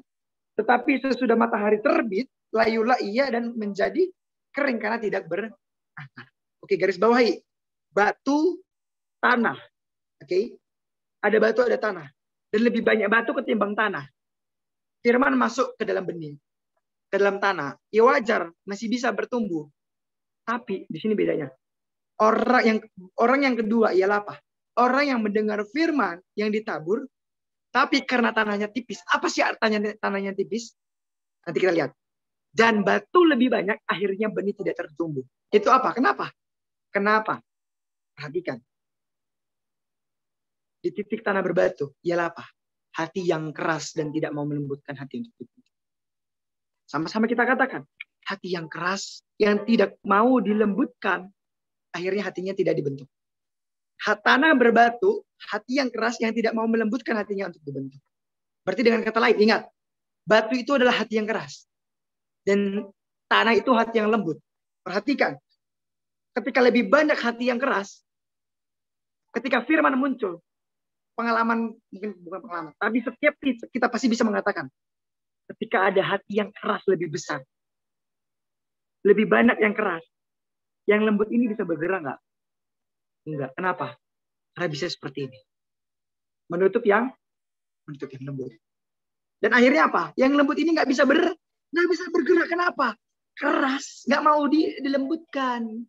C: Tetapi sesudah matahari terbit, layulah ia dan menjadi kering karena tidak berakar. Oke, garis bawahi. Batu, tanah. Oke. Ada batu, ada tanah. Dan lebih banyak batu ketimbang tanah. Firman masuk ke dalam benih, ke dalam tanah. Ya wajar, masih bisa bertumbuh. Tapi di sini bedanya. Orang yang kedua ialah apa? Orang yang mendengar firman yang ditabur, tapi karena tanahnya tipis. Apa sih artinya tanahnya tipis? Nanti kita lihat. Dan batu lebih banyak, akhirnya benih tidak tertumbuh. Itu apa? Kenapa? Kenapa? Perhatikan. Di titik tanah berbatu, ialah apa? Hati yang keras dan tidak mau melembutkan hati untuk itu. Sama-sama kita katakan. Hati yang keras, yang tidak mau dilembutkan, akhirnya hatinya tidak dibentuk. Tanah berbatu, hati yang keras yang tidak mau melembutkan hatinya untuk dibentuk. Berarti dengan kata lain, ingat. Batu itu adalah hati yang keras. Dan tanah itu hati yang lembut. Perhatikan. Ketika lebih banyak hati yang keras, ketika firman muncul, pengalaman, mungkin bukan pengalaman, tapi setiap kita pasti bisa mengatakan, ketika ada hati yang keras lebih besar, lebih banyak yang keras, yang lembut ini bisa bergerak nggak? Enggak. Kenapa? Karena bisa seperti ini. Menutup yang lembut. Dan akhirnya apa? Yang lembut ini nggak bisa bergerak. Kenapa? Keras, nggak mau dilembutkan.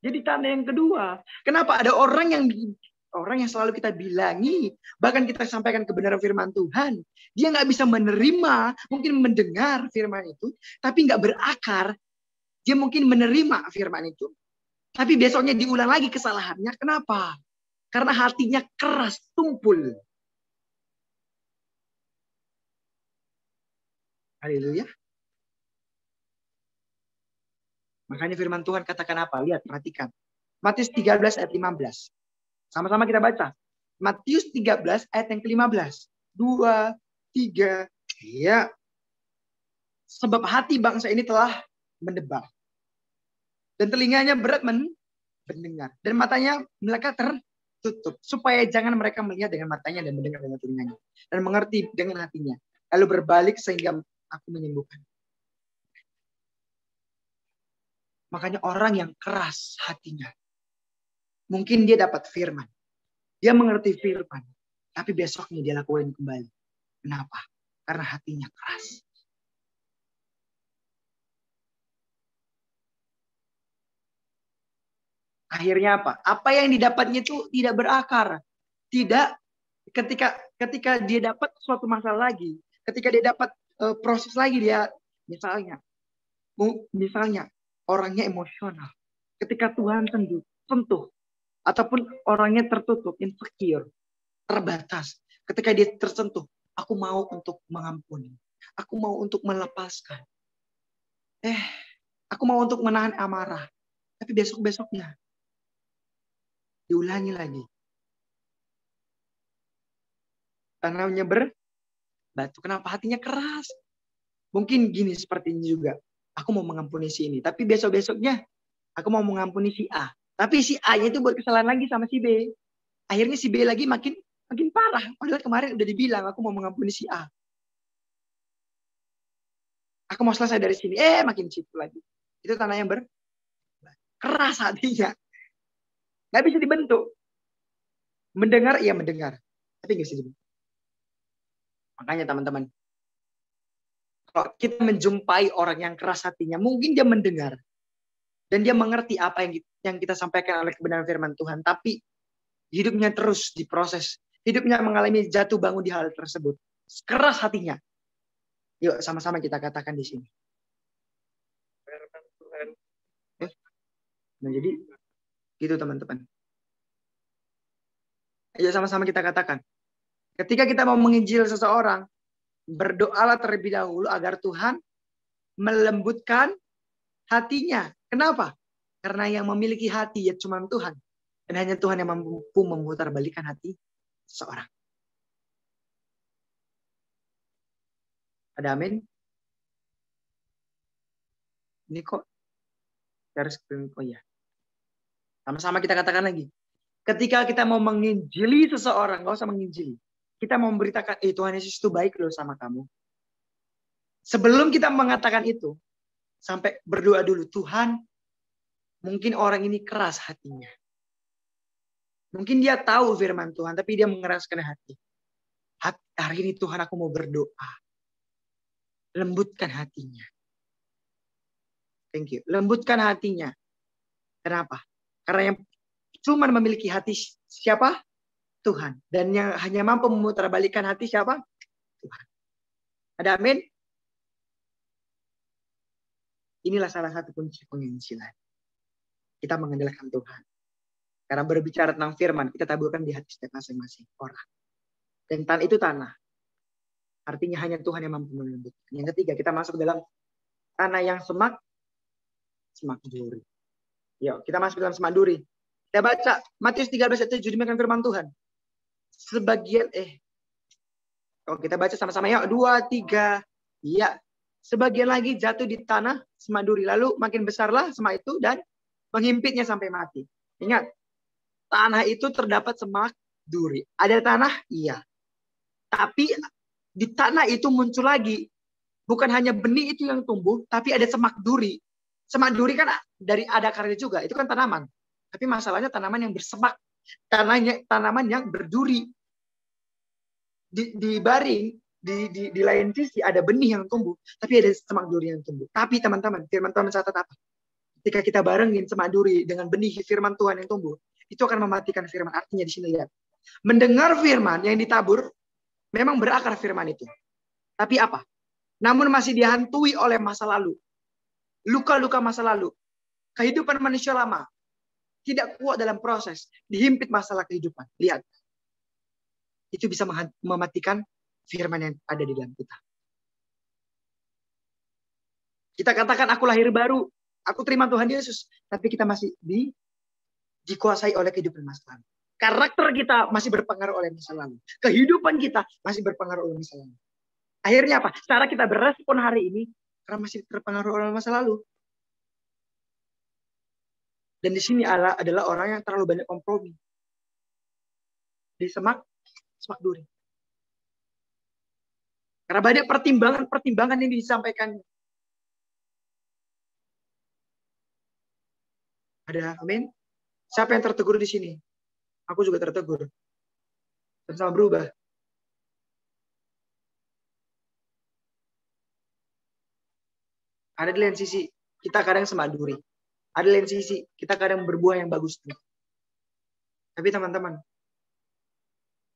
C: Jadi tanda yang kedua. Kenapa ada orang yang selalu kita bilangi, bahkan kita sampaikan kebenaran firman Tuhan, dia nggak bisa menerima, mungkin mendengar firman itu, tapi nggak berakar. Dia mungkin menerima firman itu, tapi besoknya diulang lagi kesalahannya. Kenapa? Karena hatinya keras, tumpul. Haleluya. Makanya firman Tuhan katakan apa? Lihat, perhatikan. Matius 13 ayat 15. Sama-sama kita baca. Matius 13 ayat yang ke-15. 2, 3, ya. Sebab hati bangsa ini telah mendebar. Dan telinganya berat mendengar. Dan matanya mereka tertutup. Supaya jangan mereka melihat dengan matanya dan mendengar dengan telinganya. Dan mengerti dengan hatinya. Lalu berbalik sehingga aku menyembuhkan. Makanya orang yang keras hatinya. Mungkin dia dapat firman. Dia mengerti firman. Tapi besoknya dia lakukan kembali. Kenapa? Karena hatinya keras. Akhirnya apa? Apa yang didapatnya itu tidak berakar. Tidak ketika dia dapat suatu masalah lagi. Ketika dia dapat proses lagi dia. Misalnya orangnya emosional. Ketika Tuhan sentuh. Ataupun orangnya tertutup, insecure, terbatas. Ketika dia tersentuh, aku mau untuk mengampuni. Aku mau untuk melepaskan. Aku mau untuk menahan amarah. Tapi besok-besoknya, diulangi lagi. Tanahnya berbatu. Kenapa hatinya keras? Mungkin gini seperti ini juga. Aku mau mengampuni si ini. Tapi besok-besoknya, aku mau mengampuni si A. Tapi si A-nya itu buat kesalahan lagi sama si B. Akhirnya si B lagi makin parah. Padahal kemarin udah dibilang aku mau mengampuni si A. Aku mau selesai dari sini. Makin situ lagi. Itu tanah yang keras hatinya. Nggak bisa dibentuk. Mendengar, iya mendengar. Tapi nggak bisa dibentuk. Makanya teman-teman. Kalau kita menjumpai orang yang keras hatinya, mungkin dia mendengar. Dan dia mengerti apa yang kita sampaikan oleh kebenaran firman Tuhan. Tapi hidupnya terus diproses. Hidupnya mengalami jatuh bangun di hal tersebut. Keras hatinya. Yuk sama-sama kita katakan di sini. Nah jadi gitu teman-teman. Ayo sama-sama kita katakan. Ketika kita mau menginjil seseorang, berdoalah terlebih dahulu agar Tuhan melembutkan hatinya. Kenapa? Karena yang memiliki hati ya cuma Tuhan. Dan hanya Tuhan yang mampu memutarbalikkan hati seseorang. Ada amin? Ini kok harus oh ya. Sama-sama kita katakan lagi. Ketika kita mau menginjili seseorang, nggak usah menginjili. Kita mau memberitakan, Tuhan Yesus itu baik loh sama kamu. Sebelum kita mengatakan itu, sampai berdoa dulu, Tuhan, mungkin orang ini keras hatinya. Mungkin dia tahu firman Tuhan, tapi dia mengeraskan hati. Hari ini Tuhan aku mau berdoa. Lembutkan hatinya. Thank you. Lembutkan hatinya. Kenapa? Karena yang cuma memiliki hati siapa? Tuhan. Dan yang hanya mampu memutarbalikkan hati siapa? Tuhan. Ada amin? Inilah salah satu kunci penginjilan. Kita mengandalkan Tuhan. Karena berbicara tentang firman, kita taburkan di hati setiap masing-masing orang. Dan tanah itu tanah. Artinya hanya Tuhan yang mampu melembutkan. Yang ketiga, kita masuk dalam tanah yang semak duri. Yuk, kita masuk dalam semak duri. Kita baca Matius 13 ayat 7 demikian firman Tuhan. Sebagian kita baca sama-sama ya. 2, 3. Ya. Sebagian lagi jatuh di tanah semak duri. Lalu makin besarlah semak itu dan menghimpitnya sampai mati. Ingat, tanah itu terdapat semak duri. Ada tanah? Iya. Tapi di tanah itu muncul lagi. Bukan hanya benih itu yang tumbuh, tapi ada semak duri. Semak duri kan dari ada akarnya juga. Itu kan tanaman. Tapi masalahnya tanaman yang bersemak. Tanaman yang berduri. Di baring, di lain sisi ada benih yang tumbuh. Tapi ada semak duri yang tumbuh. Tapi teman-teman, firman Tuhan mencatat apa? Ketika kita barengin semak duri dengan benih firman Tuhan yang tumbuh, itu akan mematikan firman. Artinya di sini lihat. Mendengar firman yang ditabur, memang berakar firman itu. Tapi apa? Namun masih dihantui oleh masa lalu. Luka-luka masa lalu. Kehidupan manusia lama. Tidak kuat dalam proses. Dihimpit masalah kehidupan. Lihat. Itu bisa mematikan firman yang ada di dalam kita. Kita katakan aku lahir baru. Aku terima Tuhan Yesus. Tapi kita masih dikuasai oleh kehidupan masa lalu. Karakter kita masih berpengaruh oleh masa lalu. Kehidupan kita masih berpengaruh oleh masa lalu. Akhirnya apa? Cara kita berespon hari ini karena masih terpengaruh oleh masa lalu. Dan di sini adalah orang yang terlalu banyak kompromi. Di semak duri. Karena banyak pertimbangan yang disampaikan. Ada amin? Siapa yang tertegur di sini? Aku juga tertegur. Sama-sama berubah. Ada di lain sisi, kita kadang semak duri. Ada di lain sisi, kita kadang berbuah yang bagus. Tapi teman-teman,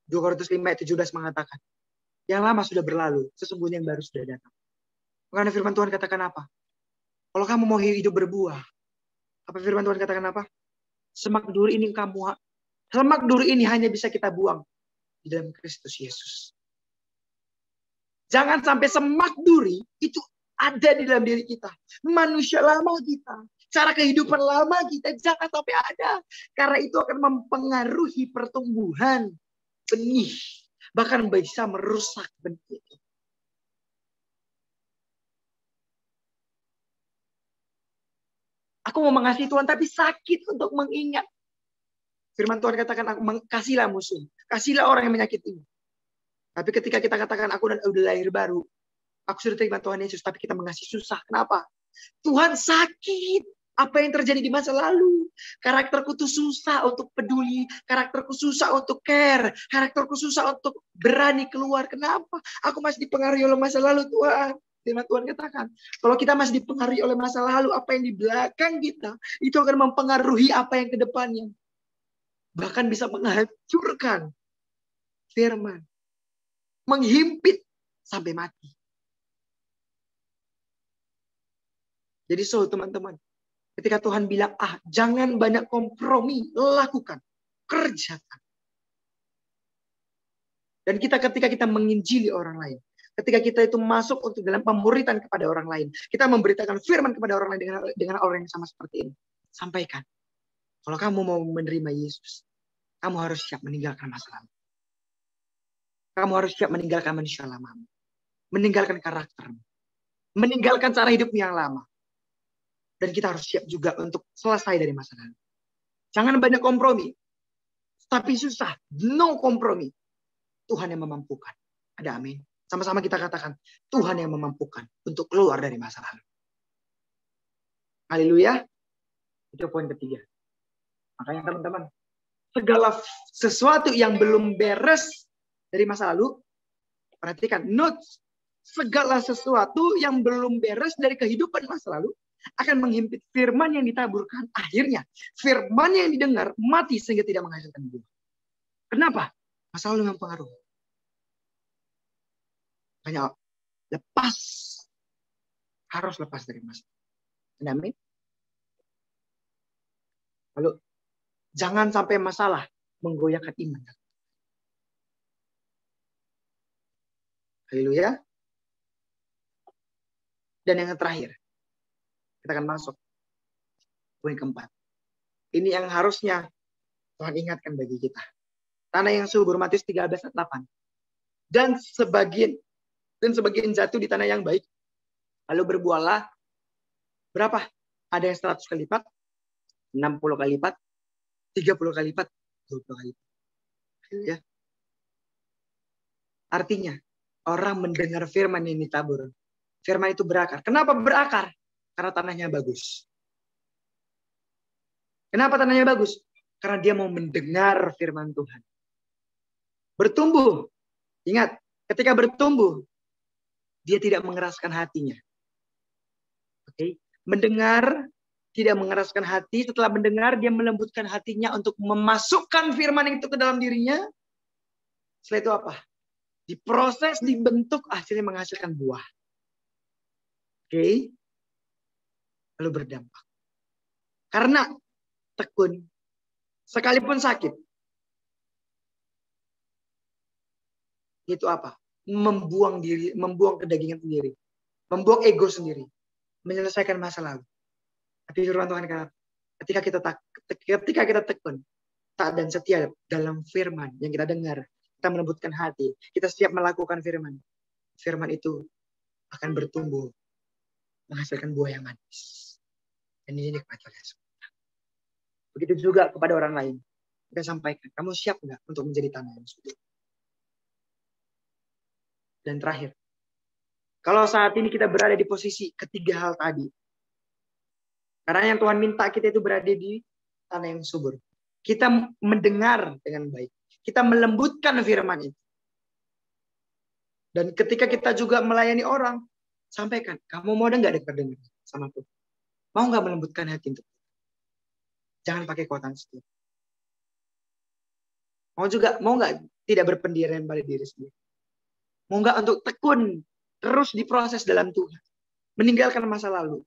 C: 2 Korintus 5 ayat 17 mengatakan, yang lama sudah berlalu, sesungguhnya yang baru sudah datang. Karena firman Tuhan katakan apa? Kalau kamu mau hidup berbuah, apa firman Tuhan katakan apa? Semak duri ini hanya bisa kita buang di dalam Kristus Yesus. Jangan sampai semak duri itu ada di dalam diri kita. Manusia lama kita. Cara kehidupan lama kita jangan sampai ada. Karena itu akan mempengaruhi pertumbuhan benih. Bahkan bisa merusak benih itu. Aku mau mengasihi Tuhan tapi sakit untuk mengingat. Firman Tuhan katakan, kasihlah musuh. Kasihlah orang yang menyakitimu. Tapi ketika kita katakan aku udah lahir baru. Aku sudah terima Tuhan Yesus, tapi kita mengasihi susah. Kenapa? Tuhan sakit. Apa yang terjadi di masa lalu? Karakterku tuh susah untuk peduli. Karakterku susah untuk care. Karakterku susah untuk berani keluar. Kenapa? Aku masih dipengaruhi oleh masa lalu, Tuhan. Firman Tuhan katakan, kalau kita masih dipengaruhi oleh masa lalu, apa yang di belakang kita, itu akan mempengaruhi apa yang ke depannya. Bahkan bisa menghancurkan firman. Menghimpit sampai mati. Jadi teman-teman, ketika Tuhan bilang, jangan banyak kompromi, lakukan, kerjakan. Dan ketika kita menginjili orang lain, ketika kita itu masuk untuk dalam pemuritan kepada orang lain, kita memberitakan firman kepada orang lain dengan orang yang sama seperti ini. Sampaikan, kalau kamu mau menerima Yesus, kamu harus siap meninggalkan masa lalu. Kamu harus siap meninggalkan manusia lama, meninggalkan karaktermu, meninggalkan cara hidupmu yang lama. Dan kita harus siap juga untuk selesai dari masa lalu. Jangan banyak kompromi. Tapi susah. No kompromi. Tuhan yang memampukan. Ada amin. Sama-sama kita katakan. Tuhan yang memampukan untuk keluar dari masa lalu. Haleluya. Itu poin ketiga. Makanya teman-teman. Segala sesuatu yang belum beres dari masa lalu. Perhatikan. Notes. Segala sesuatu yang belum beres dari kehidupan masa lalu akan menghimpit firman yang ditaburkan. Akhirnya firman yang didengar mati sehingga tidak menghasilkan buah. Kenapa? Masa lalu mempengaruhi. Hanya lepas. Harus lepas dari masa. Amin. Lalu jangan sampai masalah menggoyahkan iman. Haleluya. Dan yang terakhir. Kita akan masuk poin keempat. Ini yang harusnya Tuhan ingatkan bagi kita. Tanah yang subur, Matius 13 ayat 8. Dan sebagian jatuh di tanah yang baik. Lalu berbuahlah berapa? Ada yang 100 kali lipat, 60 kali lipat, 30 kali lipat, 20 kali lipat. Ya. Artinya, orang mendengar firman yang ditabur. Firman itu berakar. Kenapa berakar? Karena tanahnya bagus. Kenapa tanahnya bagus? Karena dia mau mendengar firman Tuhan. Bertumbuh. Ingat, ketika bertumbuh, dia tidak mengeraskan hatinya. Oke, mendengar, tidak mengeraskan hati. Setelah mendengar, dia melembutkan hatinya untuk memasukkan firman itu ke dalam dirinya. Setelah itu apa? Diproses, dibentuk, akhirnya menghasilkan buah. Oke. Lalu berdampak. Karena tekun, sekalipun sakit, itu apa? Membuang diri, membuang kedagingan sendiri, membuang ego sendiri, menyelesaikan masa lalu. Tapi firman Tuhan kata, ketika kita tekun, taat dan setia dalam firman yang kita dengar, kita melembutkan hati, kita siap melakukan firman. Firman itu akan bertumbuh, menghasilkan buah yang manis. Dan ini nikmat Yesus. Begitu juga kepada orang lain. Kita sampaikan, kamu siap nggak untuk menjadi tanah yang subur? Dan terakhir, kalau saat ini kita berada di posisi ketiga hal tadi, karena yang Tuhan minta kita itu berada di tanah yang subur. Kita mendengar dengan baik. Kita melembutkan firman itu. Dan ketika kita juga melayani orang, sampaikan, kamu mau nggak dengar sama Tuhan? Mau nggak melembutkan hati untuk jangan pakai kekuatan sendiri. Mau nggak tidak berpendirian pada diri sendiri. Mau nggak untuk tekun terus diproses dalam Tuhan, meninggalkan masa lalu,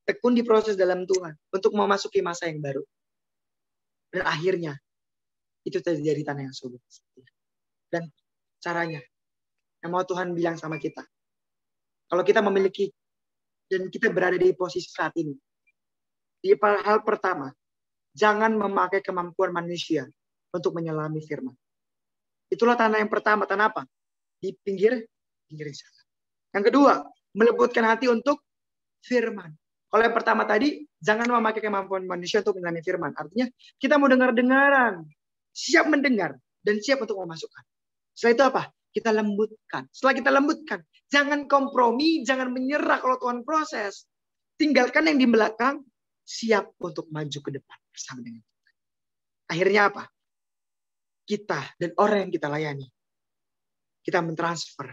C: tekun diproses dalam Tuhan untuk memasuki masa yang baru. Dan akhirnya itu terjadi tanah yang subur. Dan caranya yang mau Tuhan bilang sama kita, kalau kita memiliki dan kita berada di posisi saat ini. Di hal pertama, jangan memakai kemampuan manusia untuk menyelami firman. Itulah tanah yang pertama. Tanah apa? Di pinggir jalan. Yang kedua, melembutkan hati untuk firman. Kalau yang pertama tadi, jangan memakai kemampuan manusia untuk menyelami firman. Artinya, kita mau dengar-dengaran. Siap mendengar dan siap untuk memasukkan. Setelah itu apa? kita lembutkan. Setelah kita lembutkan, jangan kompromi, jangan menyerah kalau Tuhan proses. Tinggalkan yang di belakang, siap untuk maju ke depan bersama dengan Tuhan. Akhirnya apa? Kita dan orang yang kita layani, kita mentransfer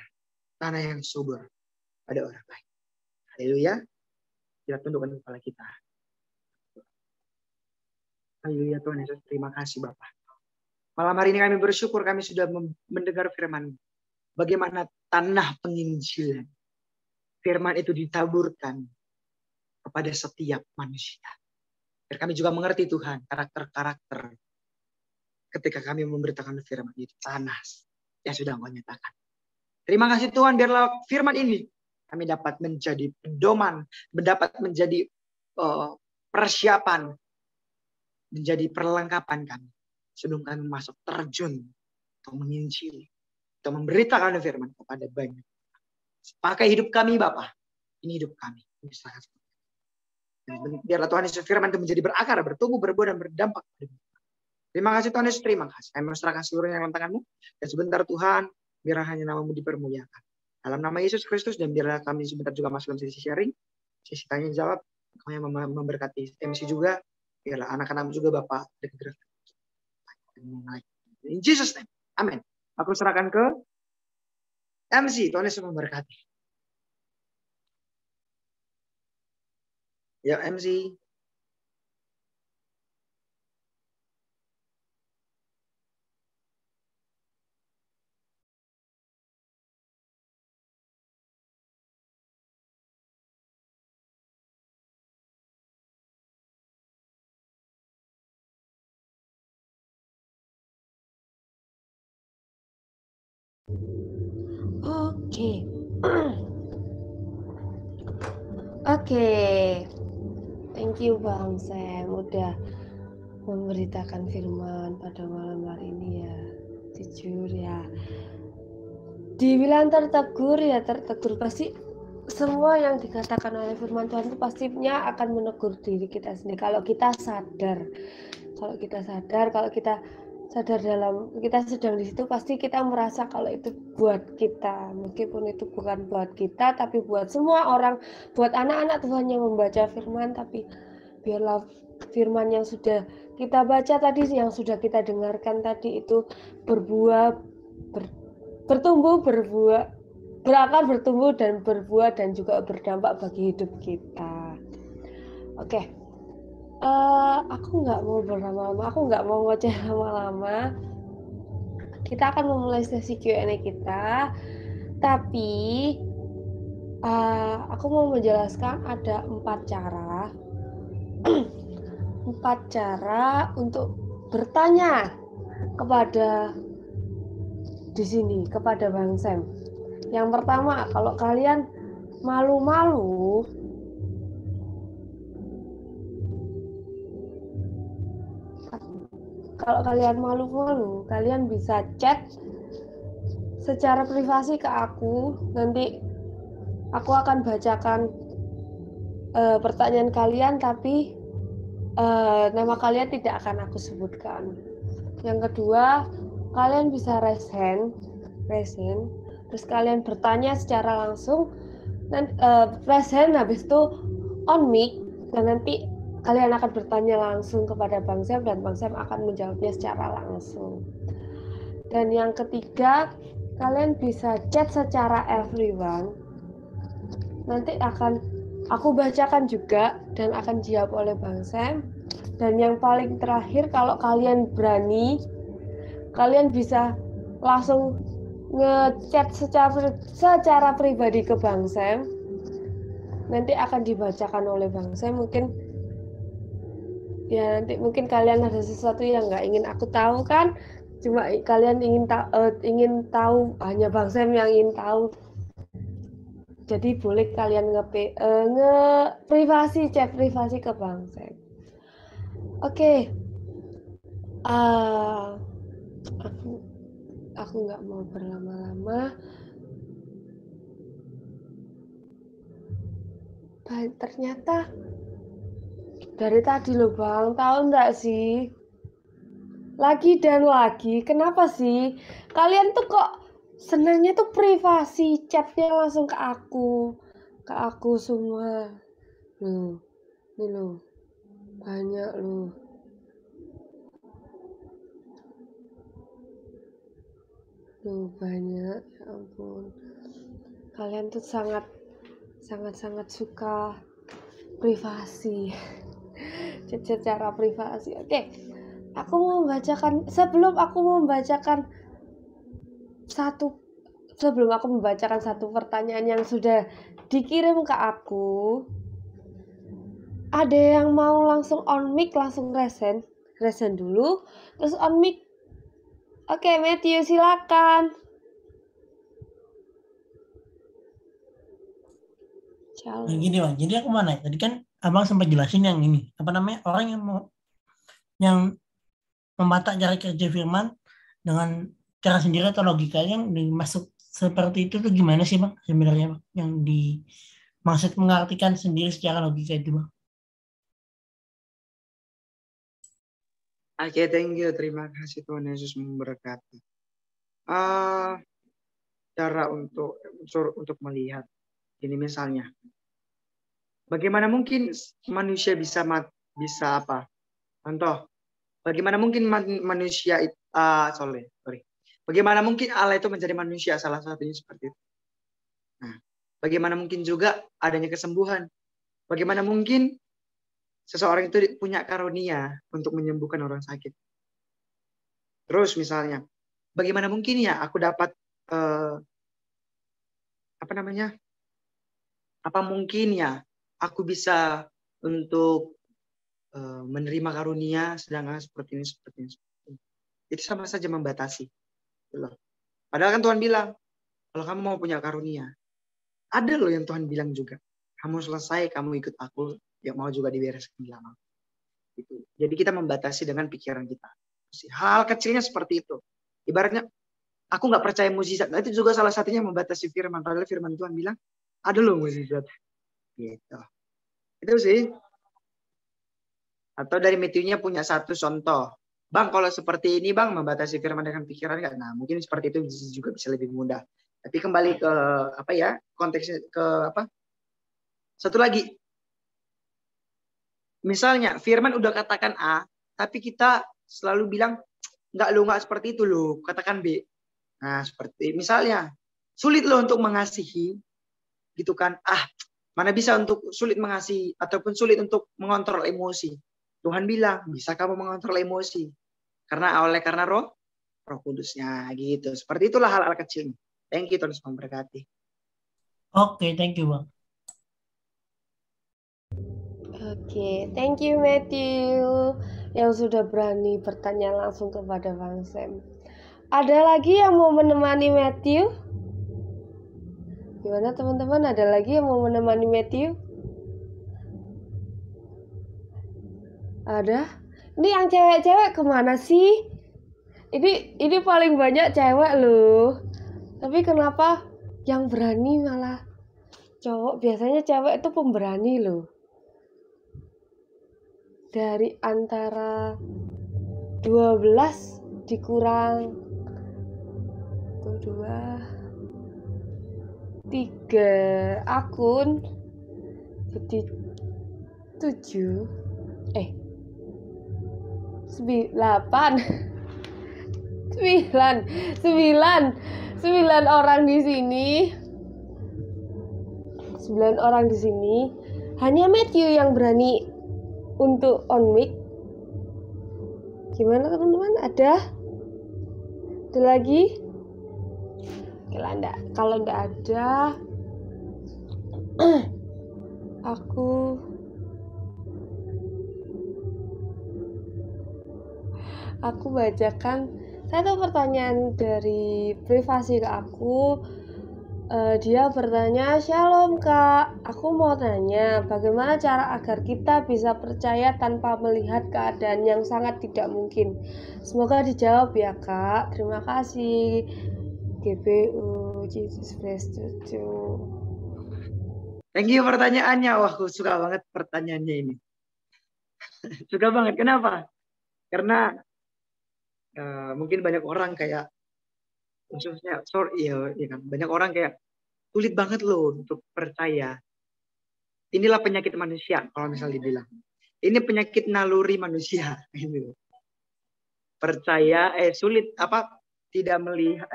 C: tanah yang subur pada orang lain. Haleluya. Kita tundukkan kepala kita. Haleluya Tuhan Yesus. Terima kasih Bapak. Malam hari ini kami bersyukur kami sudah mendengar firman. Bagaimana tanah penginjilan. Firman itu ditaburkan kepada setiap manusia. Biar kami juga mengerti Tuhan karakter-karakter ketika kami memberitakan firman itu tanah yang sudah Engkau nyatakan. Terima kasih Tuhan, biarlah firman ini kami dapat menjadi pedoman, mendapat menjadi persiapan, menjadi perlengkapan kami sebelum kami masuk terjun atau menginjili, atau memberitakan firman kepada banyak. Pakai hidup kami Bapa, ini hidup kami. Biarlah Tuhan Yesus firman itu menjadi berakar, bertumbuh, berbuah, dan berdampak. Terima kasih Tuhan Yesus, terima kasih. Kami serahkan seluruhnya dalam tangan-Mu. Dan sebentar Tuhan, biarlah hanya nama-Mu dipermuliakan. Dalam nama Yesus Kristus, dan biarlah kami sebentar juga masuk dalam sesi sharing, sesi tanya jawab, kami memberkati MC juga, biarlah anak-anak juga Bapak bergerak. In Jesus name, amin. Aku serahkan ke MC, Tuhan Yesus memberkati. Ya MC.
A: Oke. Oke. Thank you Bang Sam udah memberitakan firman pada malam hari ini ya. Jujur ya. Dibilang tertegur ya tertegur, pasti semua yang dikatakan oleh firman Tuhan itu pastinya akan menegur diri kita sendiri. Kalau kita sadar, kalau kita sadar dalam kita sedang di situ, pasti kita merasa kalau itu buat kita, meskipun itu bukan buat kita tapi buat semua orang, buat anak-anak Tuhan yang membaca firman. Tapi biarlah firman yang sudah kita baca tadi, yang sudah kita dengarkan tadi itu berbuah, bertumbuh, berbuah, berakar, bertumbuh dan berbuah, dan juga berdampak bagi hidup kita. Oke. Aku nggak mau berlama-lama, aku nggak mau ngoceh lama-lama. Kita akan memulai sesi Q&A kita, tapi aku mau menjelaskan ada 4 cara, 4 cara untuk bertanya kepada di sini kepada Bang Sam. Yang pertama, kalau kalian malu-malu, kalian bisa chat secara privasi ke aku. Nanti aku akan bacakan pertanyaan kalian, tapi nama kalian tidak akan aku sebutkan. Yang kedua, kalian bisa raise hand, terus kalian bertanya secara langsung, dan raise hand, habis itu on mic, dan nanti kalian akan bertanya langsung kepada Bang Sam, dan Bang Sam akan menjawabnya secara langsung. Dan yang ketiga, kalian bisa chat secara everyone. Nanti akan aku bacakan juga dan akan dijawab oleh Bang Sam. Dan yang paling terakhir, kalau kalian berani, kalian bisa langsung ngechat secara pribadi ke Bang Sam. Nanti akan dibacakan oleh Bang Sam. Mungkin kalian ada sesuatu yang nggak ingin aku tahu kan, cuma kalian ingin tahu, hanya Bang Sam yang ingin tahu. Jadi boleh kalian chat privasi ke Bang Sam. Oke. Aku nggak mau berlama-lama. Ternyata dari tadi loh Bang, tahu nggak sih? Lagi dan lagi, kenapa sih? Kalian tuh kok Senangnya tuh privasi, chatnya langsung ke aku semua. Loh, ini loh, banyak loh. Loh, banyak, ya ampun. Kalian tuh sangat suka privasi. Secara privasi. Oke. Aku mau membacakan sebelum aku membacakan satu pertanyaan yang sudah dikirim ke aku. Ada yang mau langsung on mic, langsung resen dulu, terus on mic. Oke, Matthew silakan.
D: Nah, gini Bang, jadi aku mana? Tadi kan Abang sempat jelasin yang ini, apa namanya, orang yang membatak cara kerja firman dengan cara sendiri atau logika yang dimasuk seperti itu tuh gimana sih Bang sebenarnya Bang? Yang dimaksud mengartikan sendiri secara logika itu Bang?
C: Oke, thank you. Terima kasih, Tuhan Yesus memberkati. Cara untuk melihat ini misalnya, bagaimana mungkin manusia bisa apa? Contoh, bagaimana mungkin manusia bagaimana mungkin Allah itu menjadi manusia, salah satunya seperti itu. Nah, bagaimana mungkin juga adanya kesembuhan? Bagaimana mungkin seseorang itu punya karunia untuk menyembuhkan orang sakit? Terus misalnya, bagaimana mungkin ya aku dapat apa mungkin ya aku bisa untuk menerima karunia sedangkan seperti ini. Itu sama saja membatasi. Padahal kan Tuhan bilang, kalau kamu mau punya karunia, ada loh yang Tuhan bilang juga. Kamu selesai, kamu ikut aku, yang mau juga dibereskan di lama. Gitu. Jadi kita membatasi dengan pikiran kita. Hal kecilnya seperti itu. Ibaratnya, aku nggak percaya mukjizat. Nah, itu juga salah satunya membatasi firman. Padahal firman Tuhan bilang, ada loh mukjizat. Gitu. Itu sih. Atau dari Matthew-nya punya satu contoh. Bang, kalau seperti ini Bang, membatasi firman dengan pikiran kan? Nah, mungkin seperti itu juga bisa lebih mudah. Tapi kembali ke konteksnya ke satu lagi. Misalnya firman udah katakan A, tapi kita selalu bilang nggak seperti itu loh, katakan B. Nah, seperti misalnya sulit loh untuk mengasihi, gitu kan? Mana bisa untuk sulit mengasihi ataupun sulit untuk mengontrol emosi. Tuhan bilang, bisa kamu mengontrol emosi. Karena Roh Kudusnya gitu. Seperti itulah hal-hal kecil. Thank you, Tuhan Yesus memberkati.
D: Oke, thank you Bang.
A: Oke, thank you Matthew yang sudah berani bertanya langsung kepada Bang Sam. Ada lagi yang mau menemani Matthew? Gimana teman-teman? Ada lagi yang mau menemani Matthew? Ada? Ini yang cewek-cewek kemana sih? Ini paling banyak cewek loh. Tapi kenapa yang berani malah cowok? Biasanya cewek itu pemberani loh. Dari antara 12 dikurang 3 akun jadi 9 orang di sini. 9 orang di sini. Hanya Matthew yang berani untuk on mic. Gimana teman-teman? Ada lagi? Kalau enggak ada, aku bacakan satu pertanyaan dari privasi ke aku. Dia bertanya, "Shalom Kak, aku mau tanya, bagaimana cara agar kita bisa percaya tanpa melihat keadaan yang sangat tidak mungkin? Semoga dijawab ya Kak. Terima kasih. GBU Jesus Christ.
C: Thank you pertanyaannya. Wah, aku suka banget pertanyaannya ini. Suka banget. Kenapa? Karena mungkin banyak orang kayak khususnya kan banyak orang kayak sulit banget loh untuk percaya. Inilah penyakit manusia kalau misalnya dibilang. Ini penyakit naluri manusia. Percaya sulit tidak melihat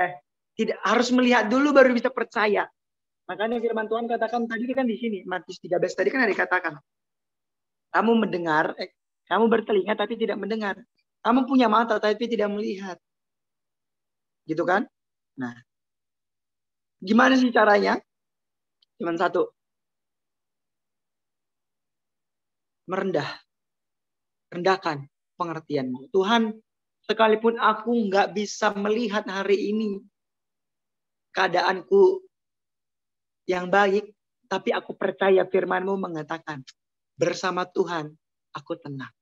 C: tidak harus melihat dulu baru bisa percaya. Makanya firman Tuhan katakan tadi kan di sini Matius 13 tadi kan ada dikatakan. Kamu mendengar, kamu bertelinga tapi tidak mendengar. Kamu punya mata tapi tidak melihat. Gitu kan? Nah, gimana sih caranya? Cuman satu. Rendahkan pengertianmu. Tuhan, sekalipun aku nggak bisa melihat hari ini keadaanku yang baik, tapi aku percaya firman-Mu mengatakan, bersama Tuhan aku tenang.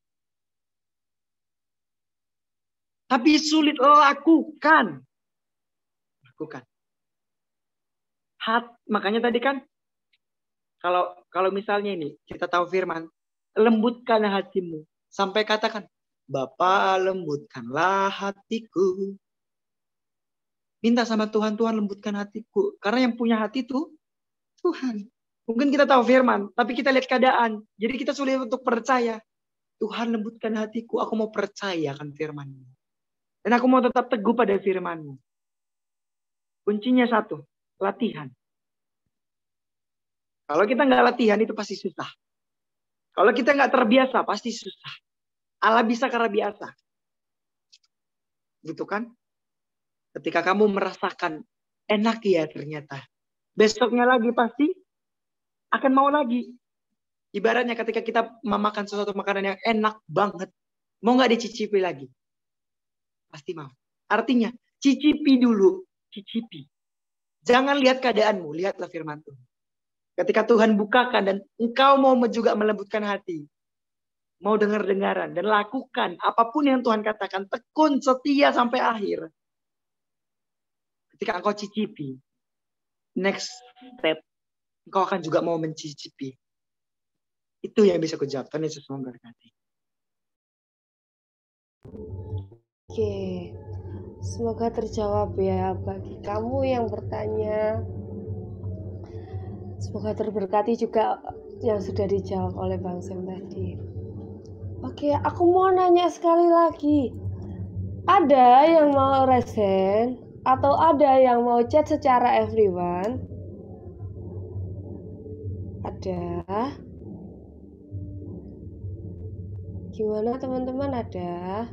C: Tapi sulit lakukan. Makanya tadi kan, kalau misalnya ini, kita tahu firman, lembutkan hatimu. Sampai katakan, Bapa lembutkanlah hatiku. Minta sama Tuhan, Tuhan lembutkan hatiku. Karena yang punya hati itu Tuhan. Mungkin kita tahu firman, tapi kita lihat keadaan. Jadi kita sulit untuk percaya. Tuhan lembutkan hatiku, aku mau percaya akan firman-Mu. Dan aku mau tetap teguh pada firman-Mu. Kuncinya satu, latihan. Kalau kita nggak latihan itu pasti susah. Kalau kita nggak terbiasa pasti susah. Allah bisa karena biasa. Gitu kan? Ketika kamu merasakan enak ya ternyata. Besoknya lagi pasti akan mau lagi. Ibaratnya ketika kita memakan sesuatu makanan yang enak banget. Mau nggak dicicipi lagi? Pasti mau. Artinya cicipi dulu. Cicipi. Jangan lihat keadaanmu. Lihatlah firman Tuhan. Ketika Tuhan bukakan dan engkau mau juga melembutkan hati. Mau dengar-dengaran. Dan lakukan apapun yang Tuhan katakan. Tekun setia sampai akhir. Ketika engkau cicipi. Next step. Engkau akan juga mau mencicipi. Itu yang bisa kujawab. Tuhan Yesus memberkati.
A: Oke. Semoga terjawab ya bagi kamu yang bertanya. Semoga terberkati juga yang sudah dijawab oleh Bang Sam tadi. Oke, aku mau nanya sekali lagi. Ada yang mau resen atau ada yang mau chat secara everyone? Ada? Gimana teman-teman, ada?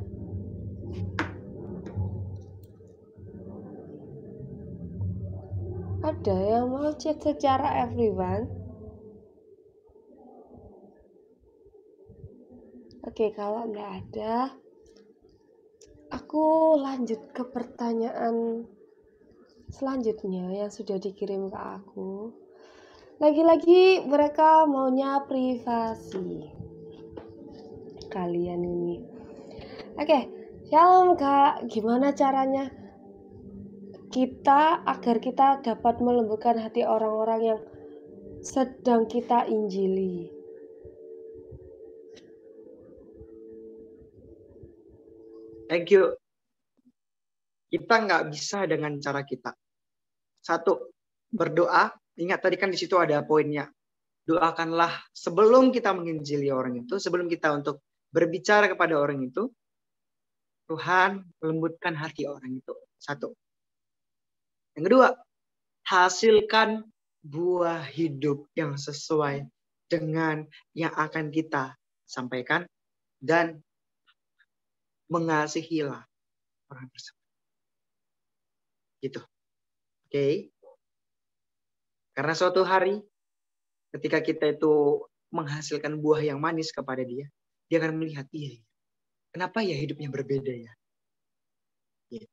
A: Ada yang mau chat secara everyone? Oke, kalau nggak ada, aku lanjut ke pertanyaan selanjutnya yang sudah dikirim ke aku. Lagi-lagi mereka maunya privasi. Kalian ini. Oke, shalom Kak. Gimana caranya agar kita dapat melembutkan hati orang-orang yang sedang kita injili?
C: Thank you. Kita nggak bisa dengan cara kita. Satu, berdoa. Ingat tadi kan di situ ada poinnya. Doakanlah sebelum kita menginjili orang itu, sebelum kita untuk berbicara kepada orang itu, Tuhan lembutkan hati orang itu. Satu. Yang kedua, hasilkan buah hidup yang sesuai dengan yang akan kita sampaikan dan mengasihilah orang tersebut. Gitu. Oke. Karena suatu hari ketika kita itu menghasilkan buah yang manis kepada dia akan melihat, iya, kenapa ya hidupnya berbeda ya? Gitu.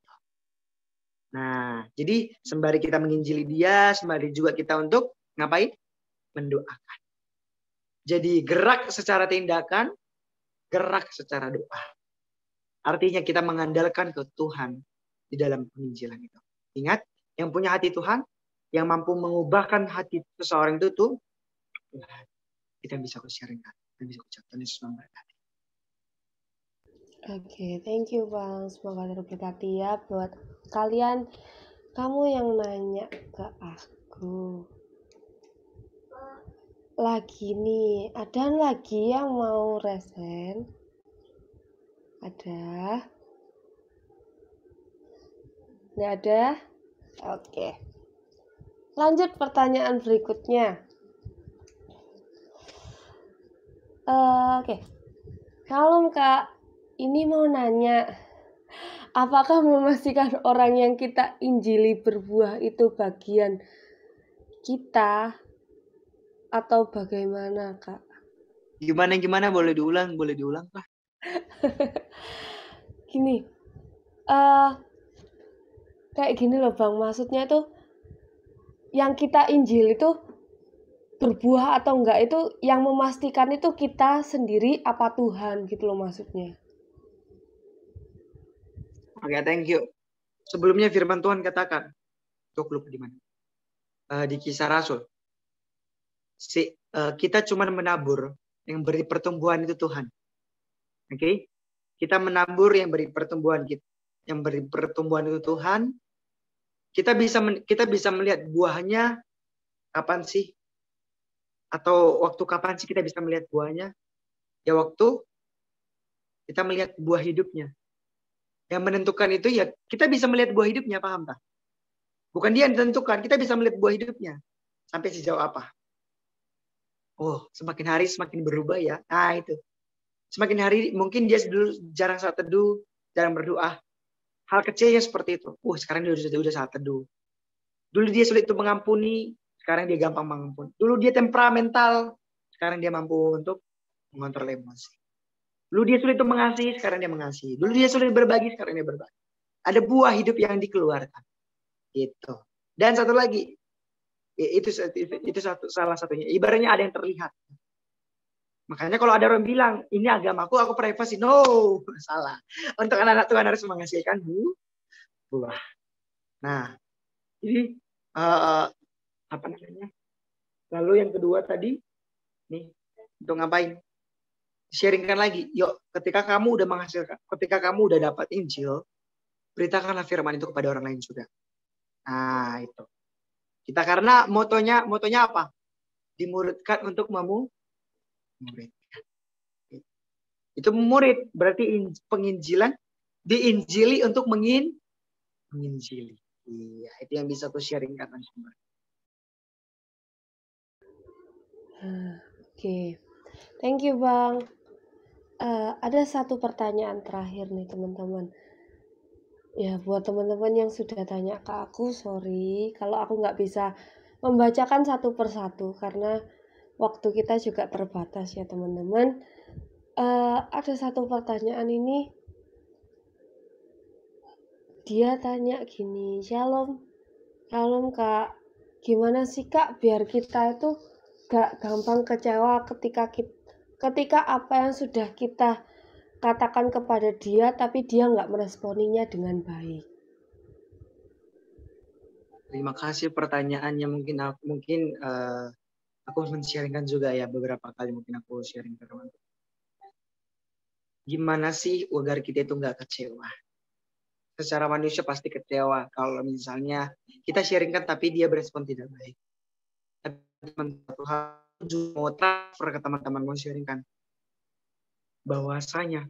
C: Nah, jadi sembari kita menginjili dia, sembari juga kita untuk ngapain? Mendoakan. Jadi gerak secara tindakan, gerak secara doa. Artinya kita mengandalkan ke Tuhan di dalam penginjilan itu. Ingat, yang punya hati Tuhan, yang mampu mengubahkan hati seseorang itu tuh Tuhan. Kita bisa sharingkan, kita bisa ucapkan Yesus memberkati.
A: Oke, thank you Bang. Semoga terberkati ya buat kalian Kamu yang nanya ke aku. Lagi nih, ada lagi yang mau resen? Ada? Nggak ada? Oke. Lanjut pertanyaan berikutnya. Oke. Kalau Kak, ini mau nanya, apakah memastikan orang yang kita injili berbuah itu bagian kita atau bagaimana, Kak?
C: Gimana boleh diulang Pak.
A: Gini, kayak gini loh Bang, maksudnya tuh yang kita injil itu berbuah atau enggak itu yang memastikan itu kita sendiri apa Tuhan gitu loh maksudnya.
C: Oke, thank you. Sebelumnya firman Tuhan katakan, lupa di mana? Di Kisah Rasul. Kita cuma menabur, yang beri pertumbuhan itu Tuhan. Oke? Kita menabur yang beri pertumbuhan kita. Yang beri pertumbuhan itu Tuhan. Kita bisa melihat buahnya kapan sih? Atau waktu kapan sih kita bisa melihat buahnya? Ya waktu kita melihat buah hidupnya. Yang menentukan itu ya kita bisa melihat buah hidupnya, paham tak? Bukan dia yang menentukan, kita bisa melihat buah hidupnya. Sampai sejauh apa? Oh, semakin hari semakin berubah ya. Nah itu. Semakin hari mungkin dia dulu jarang saat teduh, jarang berdoa. Hal kecilnya seperti itu. Sekarang dia udah saat teduh. Dulu dia sulit untuk mengampuni, sekarang dia gampang mengampuni. Dulu dia temperamental, sekarang dia mampu untuk mengontrol emosi. Dulu dia sulit untuk mengasihi, sekarang dia mengasihi. Dulu dia sulit berbagi, sekarang dia berbagi. Ada buah hidup yang dikeluarkan. Gitu. Dan satu lagi, itu salah satunya. Ibaratnya ada yang terlihat. Makanya kalau ada orang bilang, ini agamaku, aku privasi. No, salah. Untuk anak-anak Tuhan harus menghasilkan buah. Nah, jadi apa namanya? Lalu yang kedua tadi, nih, untuk ngapain? Sharingkan lagi. Yuk, ketika kamu udah dapat Injil, beritakanlah firman itu kepada orang lain juga. Nah, itu. Kita karena motonya apa? Dimuridkan untuk memuridkan. Itu murid, berarti penginjilan diinjili untuk menginjili. Iya, itu yang bisa aku sharingkan.
A: Oke. Thank you, Bang. Ada satu pertanyaan terakhir nih, teman-teman. Ya, buat teman-teman yang sudah tanya ke aku, sorry kalau aku nggak bisa membacakan satu persatu karena waktu kita juga terbatas ya, teman-teman. Ada satu pertanyaan ini. Dia tanya gini, Shalom Kak, gimana sih Kak biar kita itu gak gampang kecewa ketika apa yang sudah kita katakan kepada dia tapi dia nggak meresponinya dengan baik.
C: Terima kasih pertanyaannya. Mungkin aku men-sharingkan juga ya beberapa kali mungkin aku sharing ke teman. Gimana sih agar kita itu nggak kecewa? Secara manusia pasti kecewa kalau misalnya kita sharingkan tapi dia berespon tidak baik. Tapi Tuhan juga mau transfer ke teman-teman mau sharingkan bahwasanya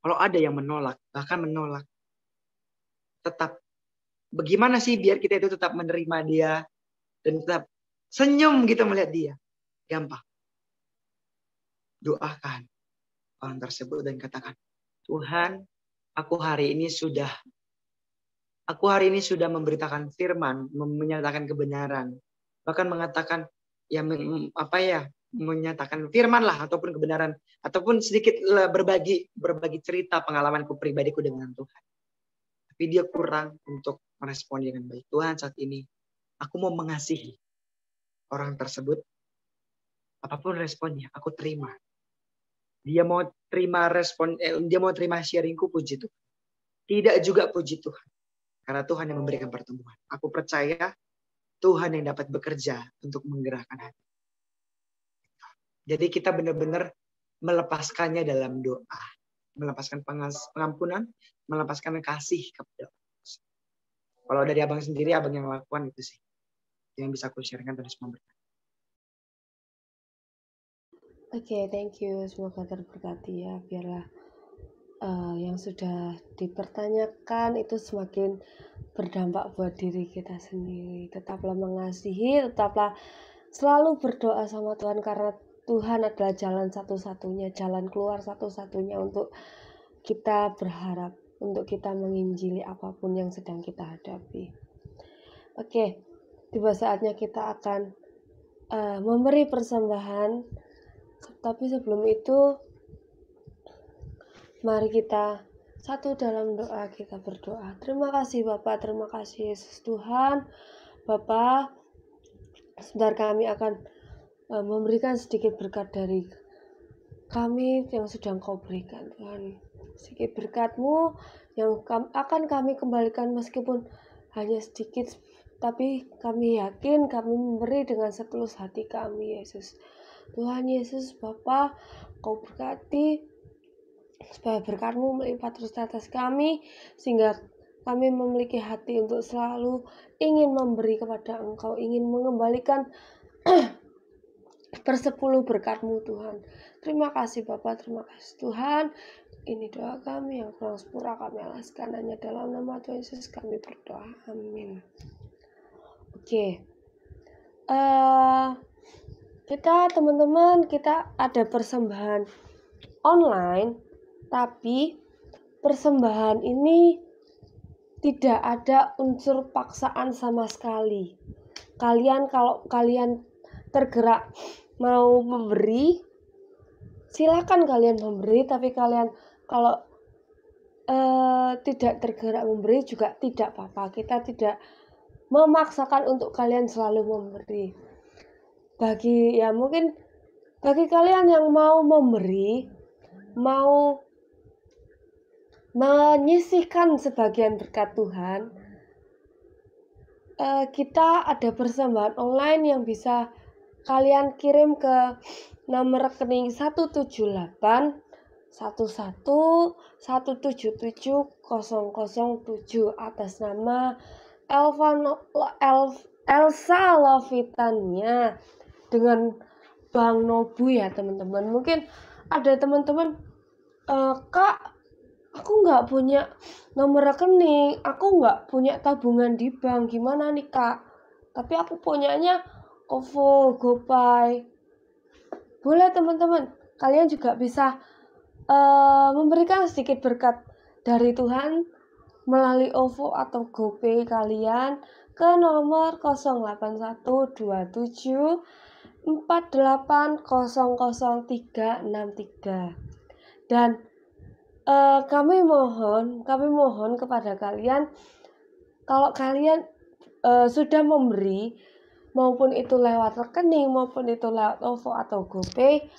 C: kalau ada yang menolak, bahkan menolak, tetap bagaimana sih biar kita itu tetap menerima dia dan tetap senyum gitu melihat dia? Gampang. Doakan orang tersebut dan katakan, Tuhan, aku hari ini sudah memberitakan firman, menyatakan kebenaran, bahkan mengatakan menyatakan firman lah ataupun kebenaran ataupun sedikit berbagi cerita pengalamanku pribadiku dengan Tuhan. Tapi dia kurang untuk merespon dengan baik. Tuhan, saat ini aku mau mengasihi orang tersebut. Apapun responnya, aku terima. Dia mau terima dia mau terima sharingku, puji Tuhan. Tidak juga puji Tuhan. Karena Tuhan yang memberikan pertumbuhan. Aku percaya Tuhan yang dapat bekerja untuk menggerakkan hati. Jadi kita benar-benar melepaskannya dalam doa. Melepaskan pengampunan, melepaskan kasih kepada Allah. Kalau dari abang sendiri, abang yang lakukan itu sih yang bisa aku sharingkan terus memberikan.
A: Oke, thank you. Semoga terberkati ya. Biarlah yang sudah dipertanyakan itu semakin berdampak buat diri kita sendiri. Tetaplah mengasihi, tetaplah selalu berdoa sama Tuhan karena Tuhan adalah jalan satu-satunya, jalan keluar satu-satunya untuk kita berharap, untuk kita menginjili apapun yang sedang kita hadapi. Oke, tiba saatnya kita akan memberi persembahan. Tapi sebelum itu, mari kita satu dalam doa, kita berdoa. Terima kasih Bapak, terima kasih Yesus Tuhan. Bapak, sebentar kami akan memberikan sedikit berkat dari kami yang sudah Engkau berikan Tuhan. Sedikit berkat-Mu yang akan kami kembalikan meskipun hanya sedikit, tapi kami yakin kami memberi dengan setulus hati kami, Yesus. Tuhan Yesus, Bapa, Kau berkati supaya berkat-Mu melimpah terus di atas kami, sehingga kami memiliki hati untuk selalu ingin memberi kepada Engkau, ingin mengembalikan persepuluh berkat-Mu Tuhan. Terima kasih Bapa, terima kasih Tuhan. Ini doa kami yang kurang sempurna kami alaskan hanya dalam nama Tuhan Yesus kami berdoa. Amin. Oke. Kita teman-teman, kita ada persembahan online, tapi persembahan ini tidak ada unsur paksaan sama sekali. Kalau kalian tergerak mau memberi, silakan kalian memberi, tapi kalian kalau tidak tergerak memberi juga tidak apa-apa. Kita tidak memaksakan untuk kalian selalu memberi. Mungkin bagi kalian yang mau memberi, mau menyisihkan sebagian berkat Tuhan, kita ada persembahan online yang bisa kalian kirim ke nomor rekening 178 11 177 007 atas nama Elsa Lovitania dengan Bang Nobu ya teman-teman. Mungkin ada teman-teman, Kak, aku nggak punya nomor rekening, aku nggak punya tabungan di bank, gimana nih Kak? Tapi aku punyanya OVO, GoPay. Boleh teman-teman, kalian juga bisa memberikan sedikit berkat dari Tuhan melalui OVO atau GoPay kalian ke nomor 081274800363. Dan kami mohon kepada kalian, kalau kalian sudah memberi, maupun itu lewat rekening, maupun itu lewat OVO atau GoPay,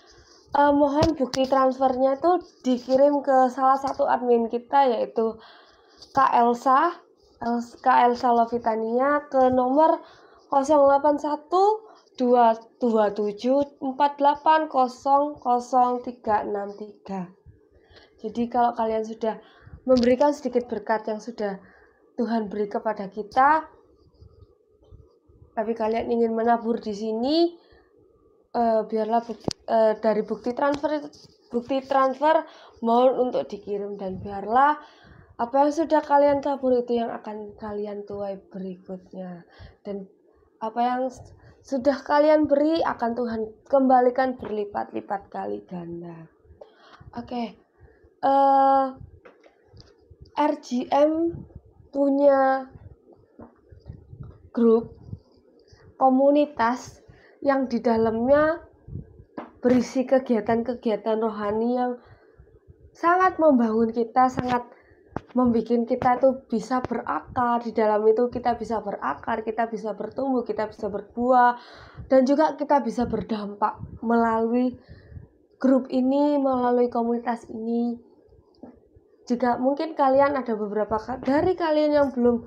A: mohon bukti transfernya itu dikirim ke salah satu admin kita, yaitu Kak Elsa Lovitania ke nomor 08122748000363. Jadi kalau kalian sudah memberikan sedikit berkat yang sudah Tuhan beri kepada kita, tapi kalian ingin menabur di sini, biarlah dari bukti transfer mohon untuk dikirim, dan biarlah apa yang sudah kalian tabur itu yang akan kalian tuai berikutnya, dan apa yang sudah kalian beri akan Tuhan kembalikan berlipat-lipat kali ganda. Oke. RGM punya grup komunitas yang di dalamnya berisi kegiatan-kegiatan rohani yang sangat membangun kita, sangat membuat kita tuh bisa berakar. Di dalam itu kita bisa berakar, kita bisa bertumbuh, kita bisa berbuah, dan juga kita bisa berdampak melalui grup ini, melalui komunitas ini. Jika mungkin kalian ada beberapa dari kalian yang belum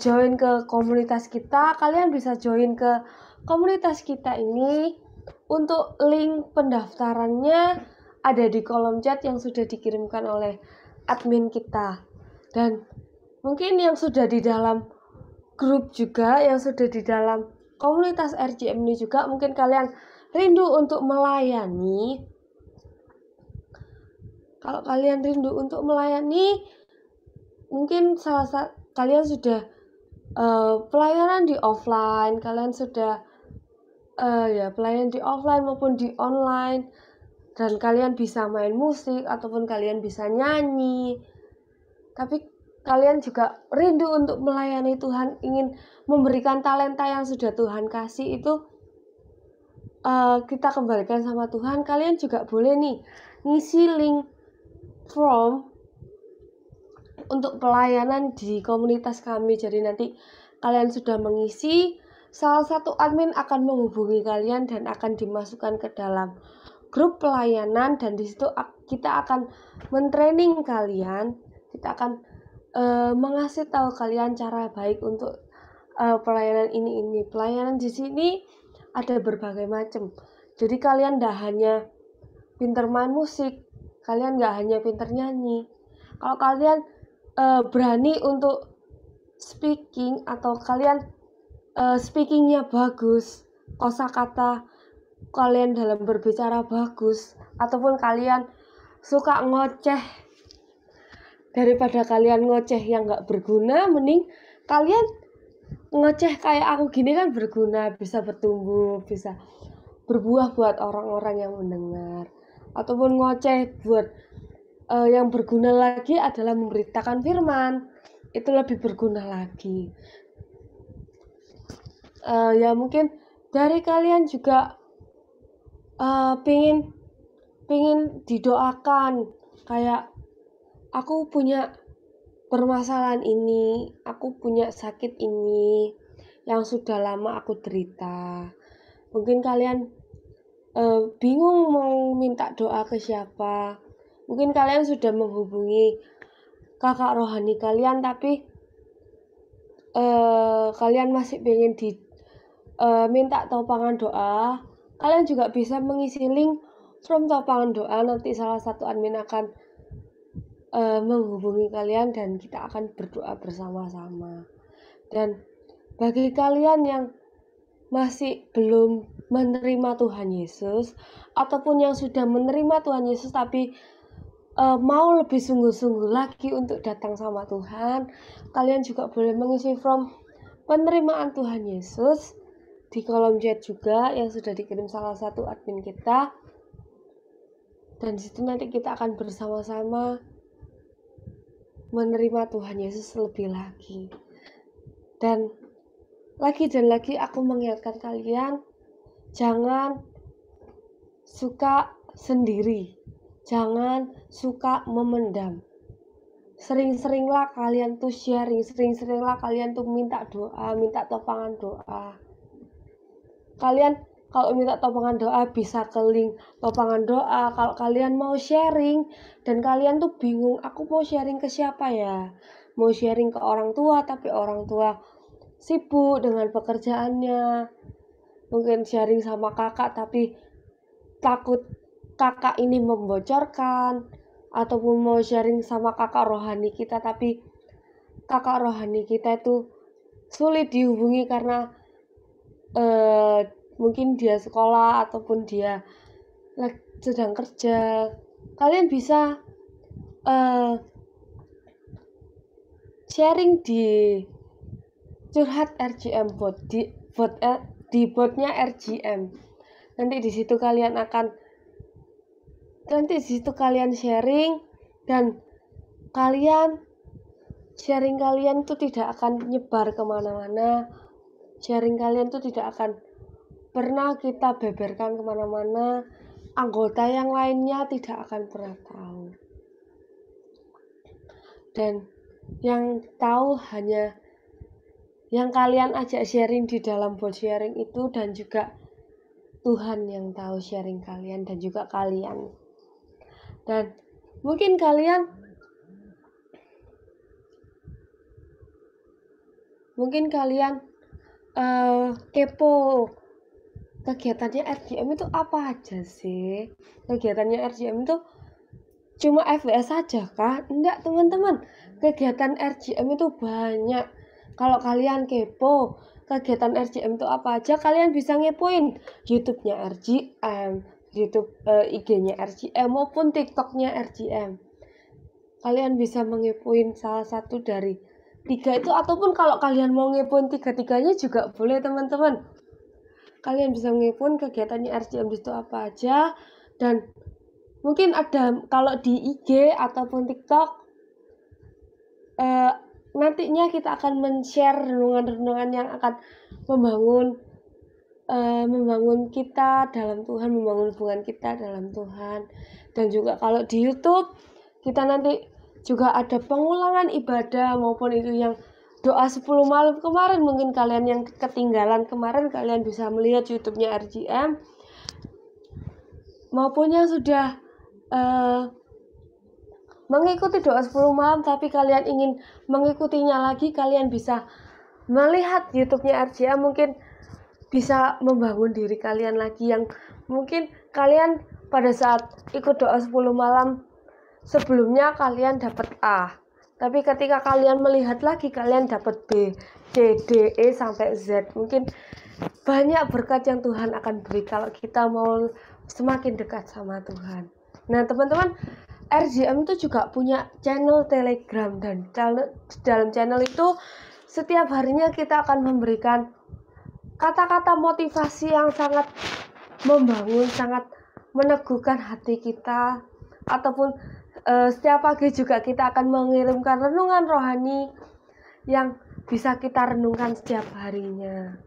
A: join ke komunitas kita, kalian bisa join ke komunitas kita ini. Untuk link pendaftarannya ada di kolom chat yang sudah dikirimkan oleh admin kita. Dan Mungkin yang sudah di dalam grup juga, yang sudah di dalam komunitas RJM ini juga, mungkin kalian rindu untuk melayani. Kalau kalian rindu untuk melayani, mungkin kalian sudah pelayanan di offline, kalian sudah pelayanan di offline maupun di online, dan kalian bisa main musik ataupun kalian bisa nyanyi. Tapi kalian juga rindu untuk melayani Tuhan, ingin memberikan talenta yang sudah Tuhan kasih itu kita kembalikan sama Tuhan. Kalian juga boleh nih ngisi link form untuk pelayanan di komunitas kami. Jadi nanti kalian sudah mengisi, salah satu admin akan menghubungi kalian dan akan dimasukkan ke dalam grup pelayanan, dan di situ kita akan mentraining kalian, kita akan mengasih tahu kalian cara baik untuk pelayanan ini. Pelayanan di sini ada berbagai macam. Jadi kalian tidak hanya pinter main musik, kalian nggak hanya pinter nyanyi. Kalau kalian berani untuk speaking, atau kalian speakingnya bagus, kosakata kalian dalam berbicara bagus, ataupun kalian suka ngoceh, daripada kalian ngoceh yang nggak berguna, mending kalian ngoceh kayak aku gini kan berguna, bisa bertumbuh, bisa berbuah buat orang-orang yang mendengar. Ataupun ngoceh buat yang berguna lagi adalah memberitakan firman, itu lebih berguna lagi. Ya mungkin dari kalian juga pingin didoakan, kayak aku punya permasalahan ini, aku punya sakit ini yang sudah lama aku derita. Mungkin kalian bingung mau minta doa ke siapa. Mungkin kalian sudah menghubungi kakak rohani kalian, tapi kalian masih pengen minta topangan doa. Kalian juga bisa mengisi link from topangan doa. Nanti salah satu admin akan menghubungi kalian dan kita akan berdoa bersama-sama. Dan bagi kalian yang masih belum menerima Tuhan Yesus, ataupun yang sudah menerima Tuhan Yesus tapi mau lebih sungguh-sungguh lagi untuk datang sama Tuhan, kalian juga boleh mengisi form penerimaan Tuhan Yesus di kolom chat juga yang sudah dikirim salah satu admin kita. Dan disitu nanti kita akan bersama-sama menerima Tuhan Yesus lebih lagi. Dan lagi aku mengingatkan kalian, jangan suka sendiri, jangan suka memendam. Sering-seringlah kalian tuh sharing, sering-seringlah kalian tuh minta doa, minta topangan doa. Kalian kalau minta topangan doa bisa ke link topangan doa. Kalau kalian mau sharing dan kalian tuh bingung, aku mau sharing ke siapa ya? Mau sharing ke orang tua tapi orang tua sibuk dengan pekerjaannya. Mungkin sharing sama kakak tapi takut kakak ini membocorkan, ataupun mau sharing sama kakak rohani kita tapi kakak rohani kita itu sulit dihubungi karena mungkin dia sekolah ataupun dia sedang kerja. Kalian bisa sharing di curhat RJM bot, di botnya RJM. Nanti di situ kalian sharing, dan sharing kalian tuh tidak akan nyebar kemana-mana. Sharing kalian tuh tidak akan pernah kita beberkan kemana-mana. Anggota yang lainnya tidak akan pernah tahu. Dan yang tahu hanya yang kalian ajak sharing di dalam bot sharing itu, dan juga Tuhan yang tahu sharing kalian dan juga kalian. Dan mungkin kalian kepo kegiatannya RJM itu apa aja sih? Kegiatannya RJM itu cuma FWS saja kah? Enggak teman-teman, kegiatan RJM itu banyak. Kalau kalian kepo kegiatan RJM itu apa aja, kalian bisa ngepoin YouTube-nya RJM, YouTube IG-nya RJM maupun TikTok-nya RJM. Kalian bisa mengepoin salah satu dari 3 itu, ataupun kalau kalian mau ngepoin 3-tiganya juga boleh teman-teman. Kalian bisa ngepoin kegiatannya RJM itu apa aja, dan mungkin ada kalau di IG ataupun TikTok nantinya kita akan men-share renungan-renungan yang akan membangun kita dalam Tuhan, membangun hubungan kita dalam Tuhan. Dan juga kalau di YouTube kita nanti juga ada pengulangan ibadah, maupun itu yang doa 10 malam kemarin, mungkin kalian yang ketinggalan kemarin, kalian bisa melihat YouTube-nya RJM, maupun yang sudah mengikuti doa 10 malam tapi kalian ingin mengikutinya lagi, kalian bisa melihat YouTube-nya RJM, mungkin bisa membangun diri kalian lagi, yang mungkin kalian pada saat ikut doa 10 malam sebelumnya kalian dapat A, tapi ketika kalian melihat lagi kalian dapat B, C, D, E sampai Z. Mungkin banyak berkat yang Tuhan akan beri kalau kita mau semakin dekat sama Tuhan. Nah teman-teman, RJM itu juga punya channel Telegram, dan dalam channel itu setiap harinya kita akan memberikan kata-kata motivasi yang sangat membangun, sangat meneguhkan hati kita, ataupun setiap pagi juga kita akan mengirimkan renungan rohani yang bisa kita renungkan setiap harinya.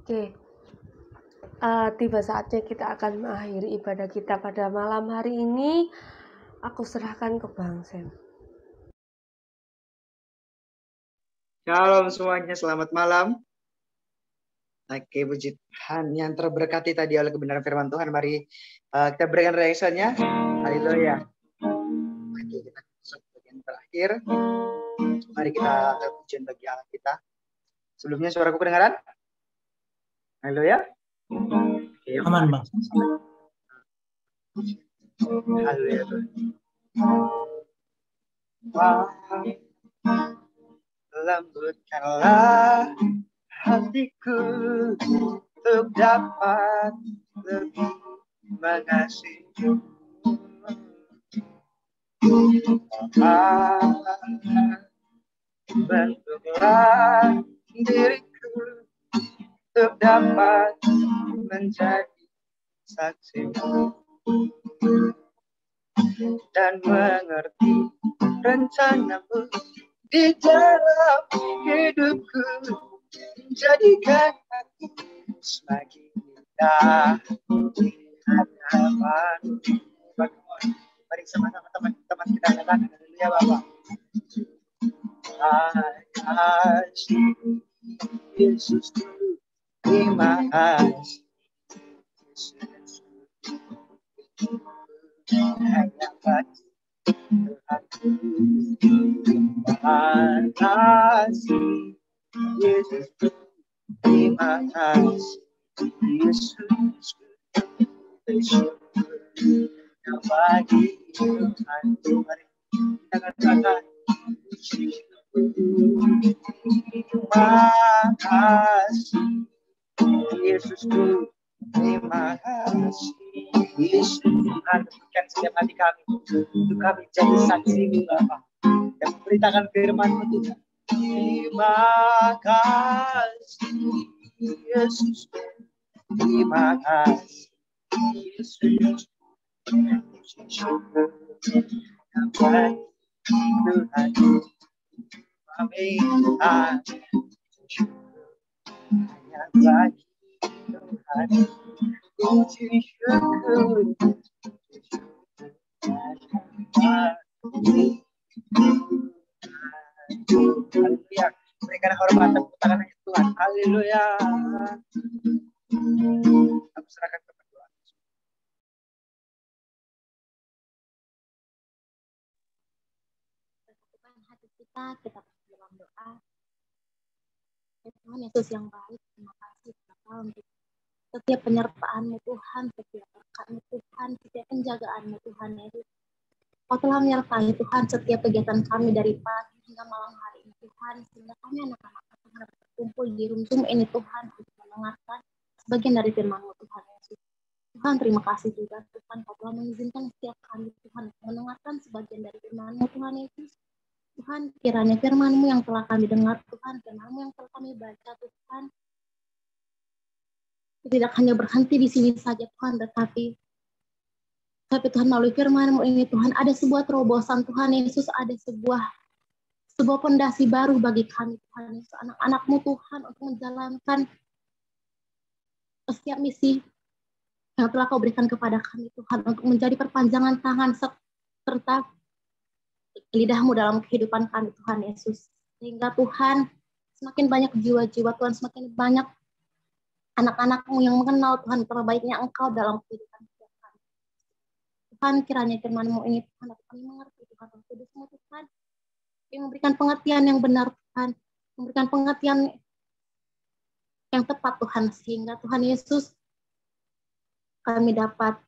A: Oke, tiba saatnya kita akan mengakhiri ibadah kita pada malam hari ini. Aku serahkan ke Bang Sam.
C: Shalom semuanya, selamat malam. Oke, puji Tuhan yang terberkati tadi oleh kebenaran firman Tuhan. Mari kita berikan reaksinya. Haleluya. Oke, kita masuk bagian terakhir. Mari kita angkat pujian bagi Allah kita. Sebelumnya suaraku kedengaran? Haleluya. Oke,
D: Aman, Bang.
C: Haleluya. Lembutkanlah hatiku untuk dapat lebih mengasihimu. Bentuklah diriku untuk dapat menjadi saksimu dan mengerti rencanamu di dalam hidupku, menjadikan aku semakin indah di hadapan. Mari sama-sama teman-teman kita katakan haleluya Bapak. Kasih Yesus, terima kasih Yesus, hanya bagi Tuhanku. Terima kasih Yesus, terima kasih Yesus, bersyukur bagi Tuhanku. Mari kita katakan terima kasih Yesusku, terima kasih Yesus. Tuhan, berikan setiap hati kami untuk kami jadi saksi Bapa yang memberitakan firman-Mu Tuhan. Terima kasih Yesus, terima kasih Yesus, syukur yang baik Tuhan. Kami hanya bagi Tuhan, puji syukur. Haleluya. Berikan hormat tepuk tangan bagi Tuhan. Haleluya. Aku serahkan ke berdoa.
B: Satukan hati kita dalam doa. Tuhan Yesus yang baik, terima kasih Bapa untuk setiap penyertaan-Mu Tuhan, setiap berkat-Mu Tuhan, setiap penjagaan-Mu Tuhan Yesus. Kau telah menyertai Tuhan setiap kegiatan kami dari pagi hingga malam hari ini Tuhan, sehingga kami anak-anak Tuhan berkumpul di room Zoom ini Tuhan untuk mendengarkan sebagian dari firman-Mu Tuhan Yesus. Tuhan, terima kasih juga Tuhan, Kau telah mengizinkan setiap kami Tuhan mendengarkan sebagian dari firman-Mu Tuhan Yesus. Tuhan, kiranya firman-Mu yang telah kami dengar Tuhan, firman-Mu yang telah kami baca Tuhan, tidak hanya berhenti di sini saja Tuhan, tetapi Tuhan melalui firman-Mu ini Tuhan, ada sebuah terobosan Tuhan Yesus, ada sebuah pondasi baru bagi kami Tuhan Yesus, anak-anak-Mu Tuhan, untuk menjalankan setiap misi yang telah Kau berikan kepada kami Tuhan, untuk menjadi perpanjangan tangan serta lidah-Mu dalam kehidupan kami Tuhan Yesus. Sehingga Tuhan, semakin banyak jiwa-jiwa Tuhan, semakin banyak anak-anak-Mu yang mengenal Tuhan terbaiknya Engkau dalam kehidupan setiap kami. Tuhan, kiranya firman-Mu ini Tuhan, dapat kami mengerti Tuhan, Roh Kudus-Mu Tuhan, yang memberikan pengertian yang benar Tuhan, memberikan pengertian yang tepat Tuhan, sehingga Tuhan Yesus kami dapat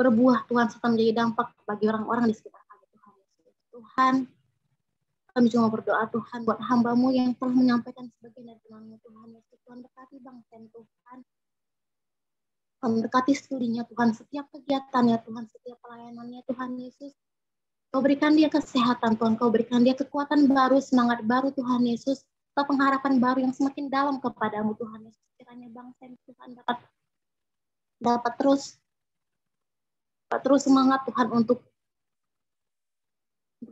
B: berbuah Tuhan, serta menjadi dampak bagi orang-orang di sekitar kami Tuhan Yesus. Tuhan, kami cuma berdoa Tuhan buat hamba-Mu yang telah menyampaikan sebagian dari firman-Mu Tuhan Yesus. Tuhan, berkati bangsa Tuhan, Tuhan berkati studinya Tuhan, setiap kegiatannya Tuhan, setiap pelayanannya Tuhan Yesus. Kau berikan dia kesehatan Tuhan, Kau berikan dia kekuatan baru, semangat baru Tuhan Yesus, atau pengharapan baru yang semakin dalam kepadamu Tuhan Yesus. Kiranya bangsa Tuhan dapat terus semangat Tuhan untuk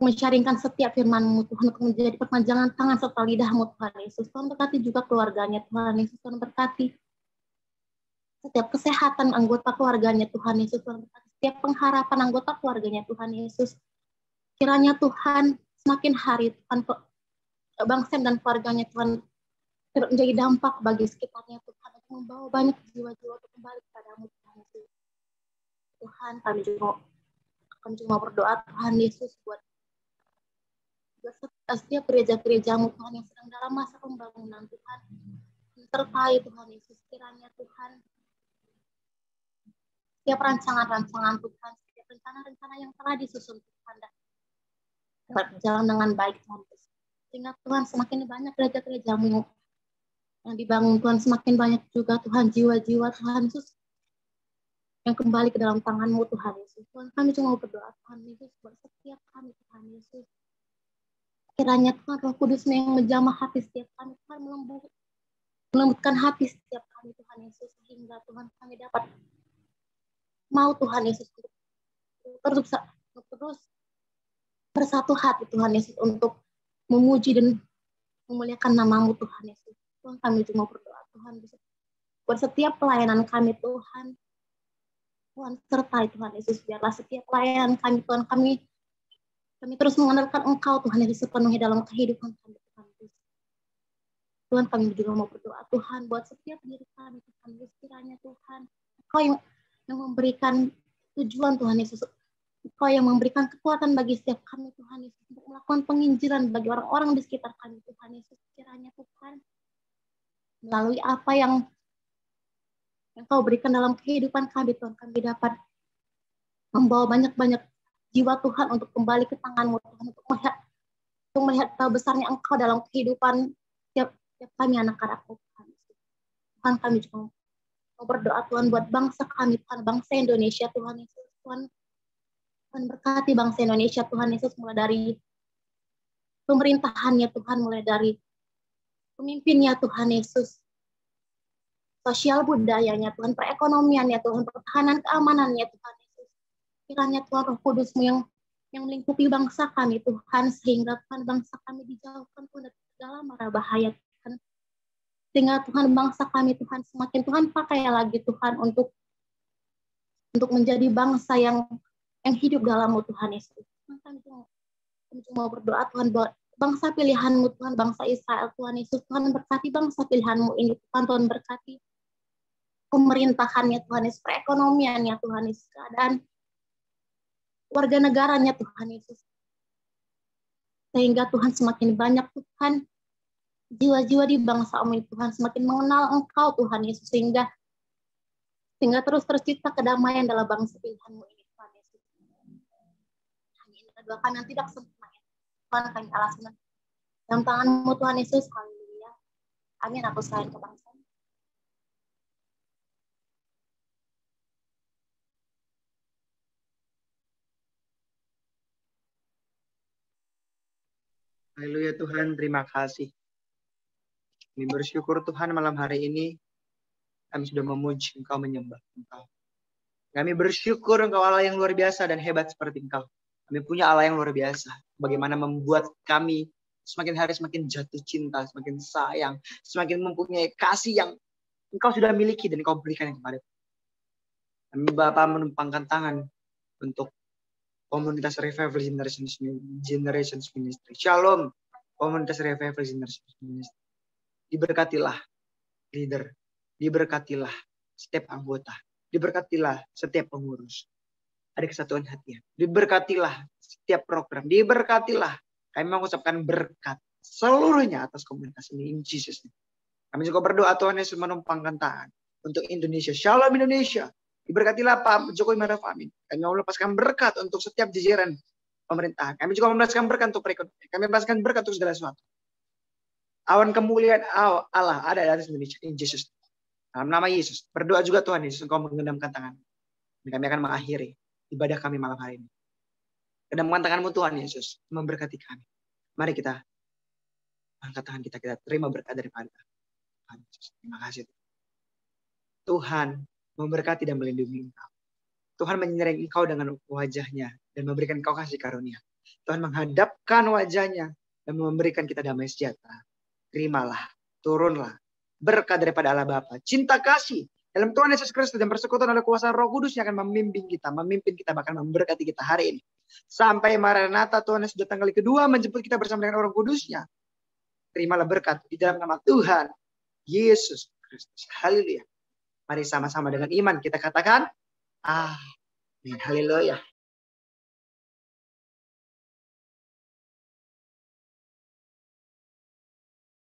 B: mencaringkan setiap firman-Mu Tuhan, untuk menjadi perpanjangan tangan serta lidah-Mu Tuhan Yesus. Tuhan berkati juga keluarganya Tuhan Yesus. Tuhan berkati setiap kesehatan anggota keluarganya Tuhan Yesus. Tuhan berkati setiap pengharapan anggota keluarganya Tuhan Yesus. Kiranya Tuhan, semakin hari Tuhan, bangsa dan keluarganya Tuhan menjadi dampak bagi sekitarnya Tuhan, untuk membawa banyak jiwa-jiwa untuk kembali kepada-Mu Tuhan Yesus. Tuhan, kami cuma berdoa Tuhan Yesus buat setiap gereja-gereja-Mu Tuhan yang sedang dalam masa pembangunan Tuhan, sertai Tuhan Yesus. Kiranya Tuhan, setiap rancangan-rancangan Tuhan, setiap rencana-rencana yang telah disusun Tuhan berjalan dengan baik Tuhan Yesus. Sehingga Tuhan, semakin banyak gereja-gereja-Mu yang dibangun Tuhan, semakin banyak juga Tuhan jiwa-jiwa Tuhan Yesus yang kembali ke dalam tangan-Mu Tuhan Yesus. Tuhan, kami cuma berdoa Tuhan Yesus buat setiap kami Tuhan Yesus. Kiranya Tuhan, Roh Kudus-Mu yang menjamah hati setiap kami Tuhan, melembutkan hati setiap kami Tuhan Yesus, sehingga Tuhan kami dapat mau Tuhan Yesus untuk terus bersatu hati Tuhan Yesus, untuk memuji dan memuliakan nama-Mu Tuhan Yesus. Tuhan, kami cuma berdoa Tuhan buat setiap pelayanan kami Tuhan sertai Tuhan Yesus. Biarlah setiap pelayanan kami Tuhan, kami terus mengandalkan Engkau Tuhan Yesus sepenuhnya dalam kehidupan kami Tuhan Yesus. Tuhan, kami juga mau berdoa Tuhan buat setiap diri kami Tuhan Yesus. Kiranya Tuhan, Engkau yang memberikan tujuan Tuhan Yesus, Engkau yang memberikan kekuatan bagi setiap kami Tuhan Yesus, untuk melakukan penginjilan bagi orang-orang di sekitar kami Tuhan Yesus. Kiranya Tuhan, melalui apa yang Kau berikan dalam kehidupan kami Tuhan, kami dapat membawa banyak-banyak jiwa Tuhan untuk kembali ke tangan-Mu Tuhan, untuk melihat besarnya Engkau dalam kehidupan setiap kami anak-anak-Mu Tuhan. Tuhan, kami juga mau berdoa Tuhan buat bangsa kami Tuhan, bangsa Indonesia Tuhan Yesus. Tuhan berkati bangsa Indonesia Tuhan Yesus, mulai dari pemerintahannya Tuhan, mulai dari pemimpinnya Tuhan Yesus, sosial budayanya Tuhan, perekonomiannya Tuhan, pertahanan keamanannya Tuhan Yesus. Kiranya Tuhan, Roh Kudus-Mu yang melingkupi bangsa kami Tuhan, sehingga Tuhan, bangsa kami dijauhkan Tuhan dari segala mara bahaya Tuhan. Sehingga Tuhan, bangsa kami Tuhan semakin Tuhan pakai lagi Tuhan untuk menjadi bangsa yang hidup dalam-Mu Tuhan Yesus. Kami cuma berdoa Tuhan buat bangsa pilihan-Mu Tuhan, bangsa Israel Tuhan Yesus. Tuhan, berkati bangsa pilihan-Mu ini Tuhan. Tuhan berkati pemerintahannya Tuhan Yesus, perekonomiannya Tuhan Yesus, keadaan warga negaranya Tuhan Yesus. Sehingga Tuhan, semakin banyak Tuhan jiwa-jiwa di bangsa ini Tuhan, semakin mengenal Engkau Tuhan Yesus, sehingga terus tercipta kedamaian dalam bangsa pilihan-Mu ini Tuhan Yesus. doa kami yang tidak sempurna. Tuhan kami Allah senang. Dalam tangan-Mu Tuhan Yesus, haleluya. Amin. Aku serahin ke bangsa.
C: Haleluya Tuhan, terima kasih. Kami bersyukur Tuhan malam hari ini kami sudah memuji Engkau, menyembah Engkau. Kami bersyukur Engkau Allah yang luar biasa dan hebat seperti Engkau. Kami punya Allah yang luar biasa. Bagaimana membuat kami semakin hari semakin jatuh cinta, semakin sayang, semakin mempunyai kasih yang Engkau sudah miliki dan Engkau berikan kepada kami. Bapa menumpangkan tangan untuk komunitas Revival Generations Ministry. Shalom, komunitas Revival Generations Ministry. Diberkatilah leader, diberkatilah setiap anggota, diberkatilah setiap pengurus. Ada kesatuan hati. Diberkatilah setiap program, diberkatilah. Kami mengucapkan berkat seluruhnya atas komunitas ini. In Jesus name. Kami juga berdoa Tuhan Yesus menumpangkan tangan untuk Indonesia. Shalom Indonesia. Diberkatilah Pak Jokowi Maruf Amin. Kami mau melepaskan berkat untuk setiap jajaran pemerintahan. Kami juga melepaskan berkat untuk perekonomian. Kami melepaskan berkat untuk segala sesuatu. Awan kemuliaan Allah ada di atas Indonesia. In Jesus. Dalam nama Yesus. Berdoa juga Tuhan Yesus. Engkau menggenggamkan tangan. Dan kami akan mengakhiri ibadah kami malam hari ini. Genggamkan tangan-Mu Tuhan Yesus. Memberkati kami. Mari kita angkat tangan kita. Kita terima berkat daripada Tuhan Yesus. Terima kasih. Tuhan memberkati dan melindungi engkau. Tuhan menyerang engkau dengan wajahnya dan memberikan engkau kasih karunia. Tuhan menghadapkan wajahnya dan memberikan kita damai sejahtera. Terimalah, turunlah berkat daripada Allah Bapa, cinta kasih dalam Tuhan Yesus Kristus dan persekutuan oleh kuasa Roh Kudus yang akan memimpin kita, bahkan memberkati kita hari ini. Sampai Maranatha Tuhan Yesus datang kali kedua menjemput kita bersama dengan Roh Kudusnya. Terimalah berkat di dalam nama Tuhan Yesus Kristus. Haleluya. Mari sama-sama dengan iman kita katakan, amin. Haleluya.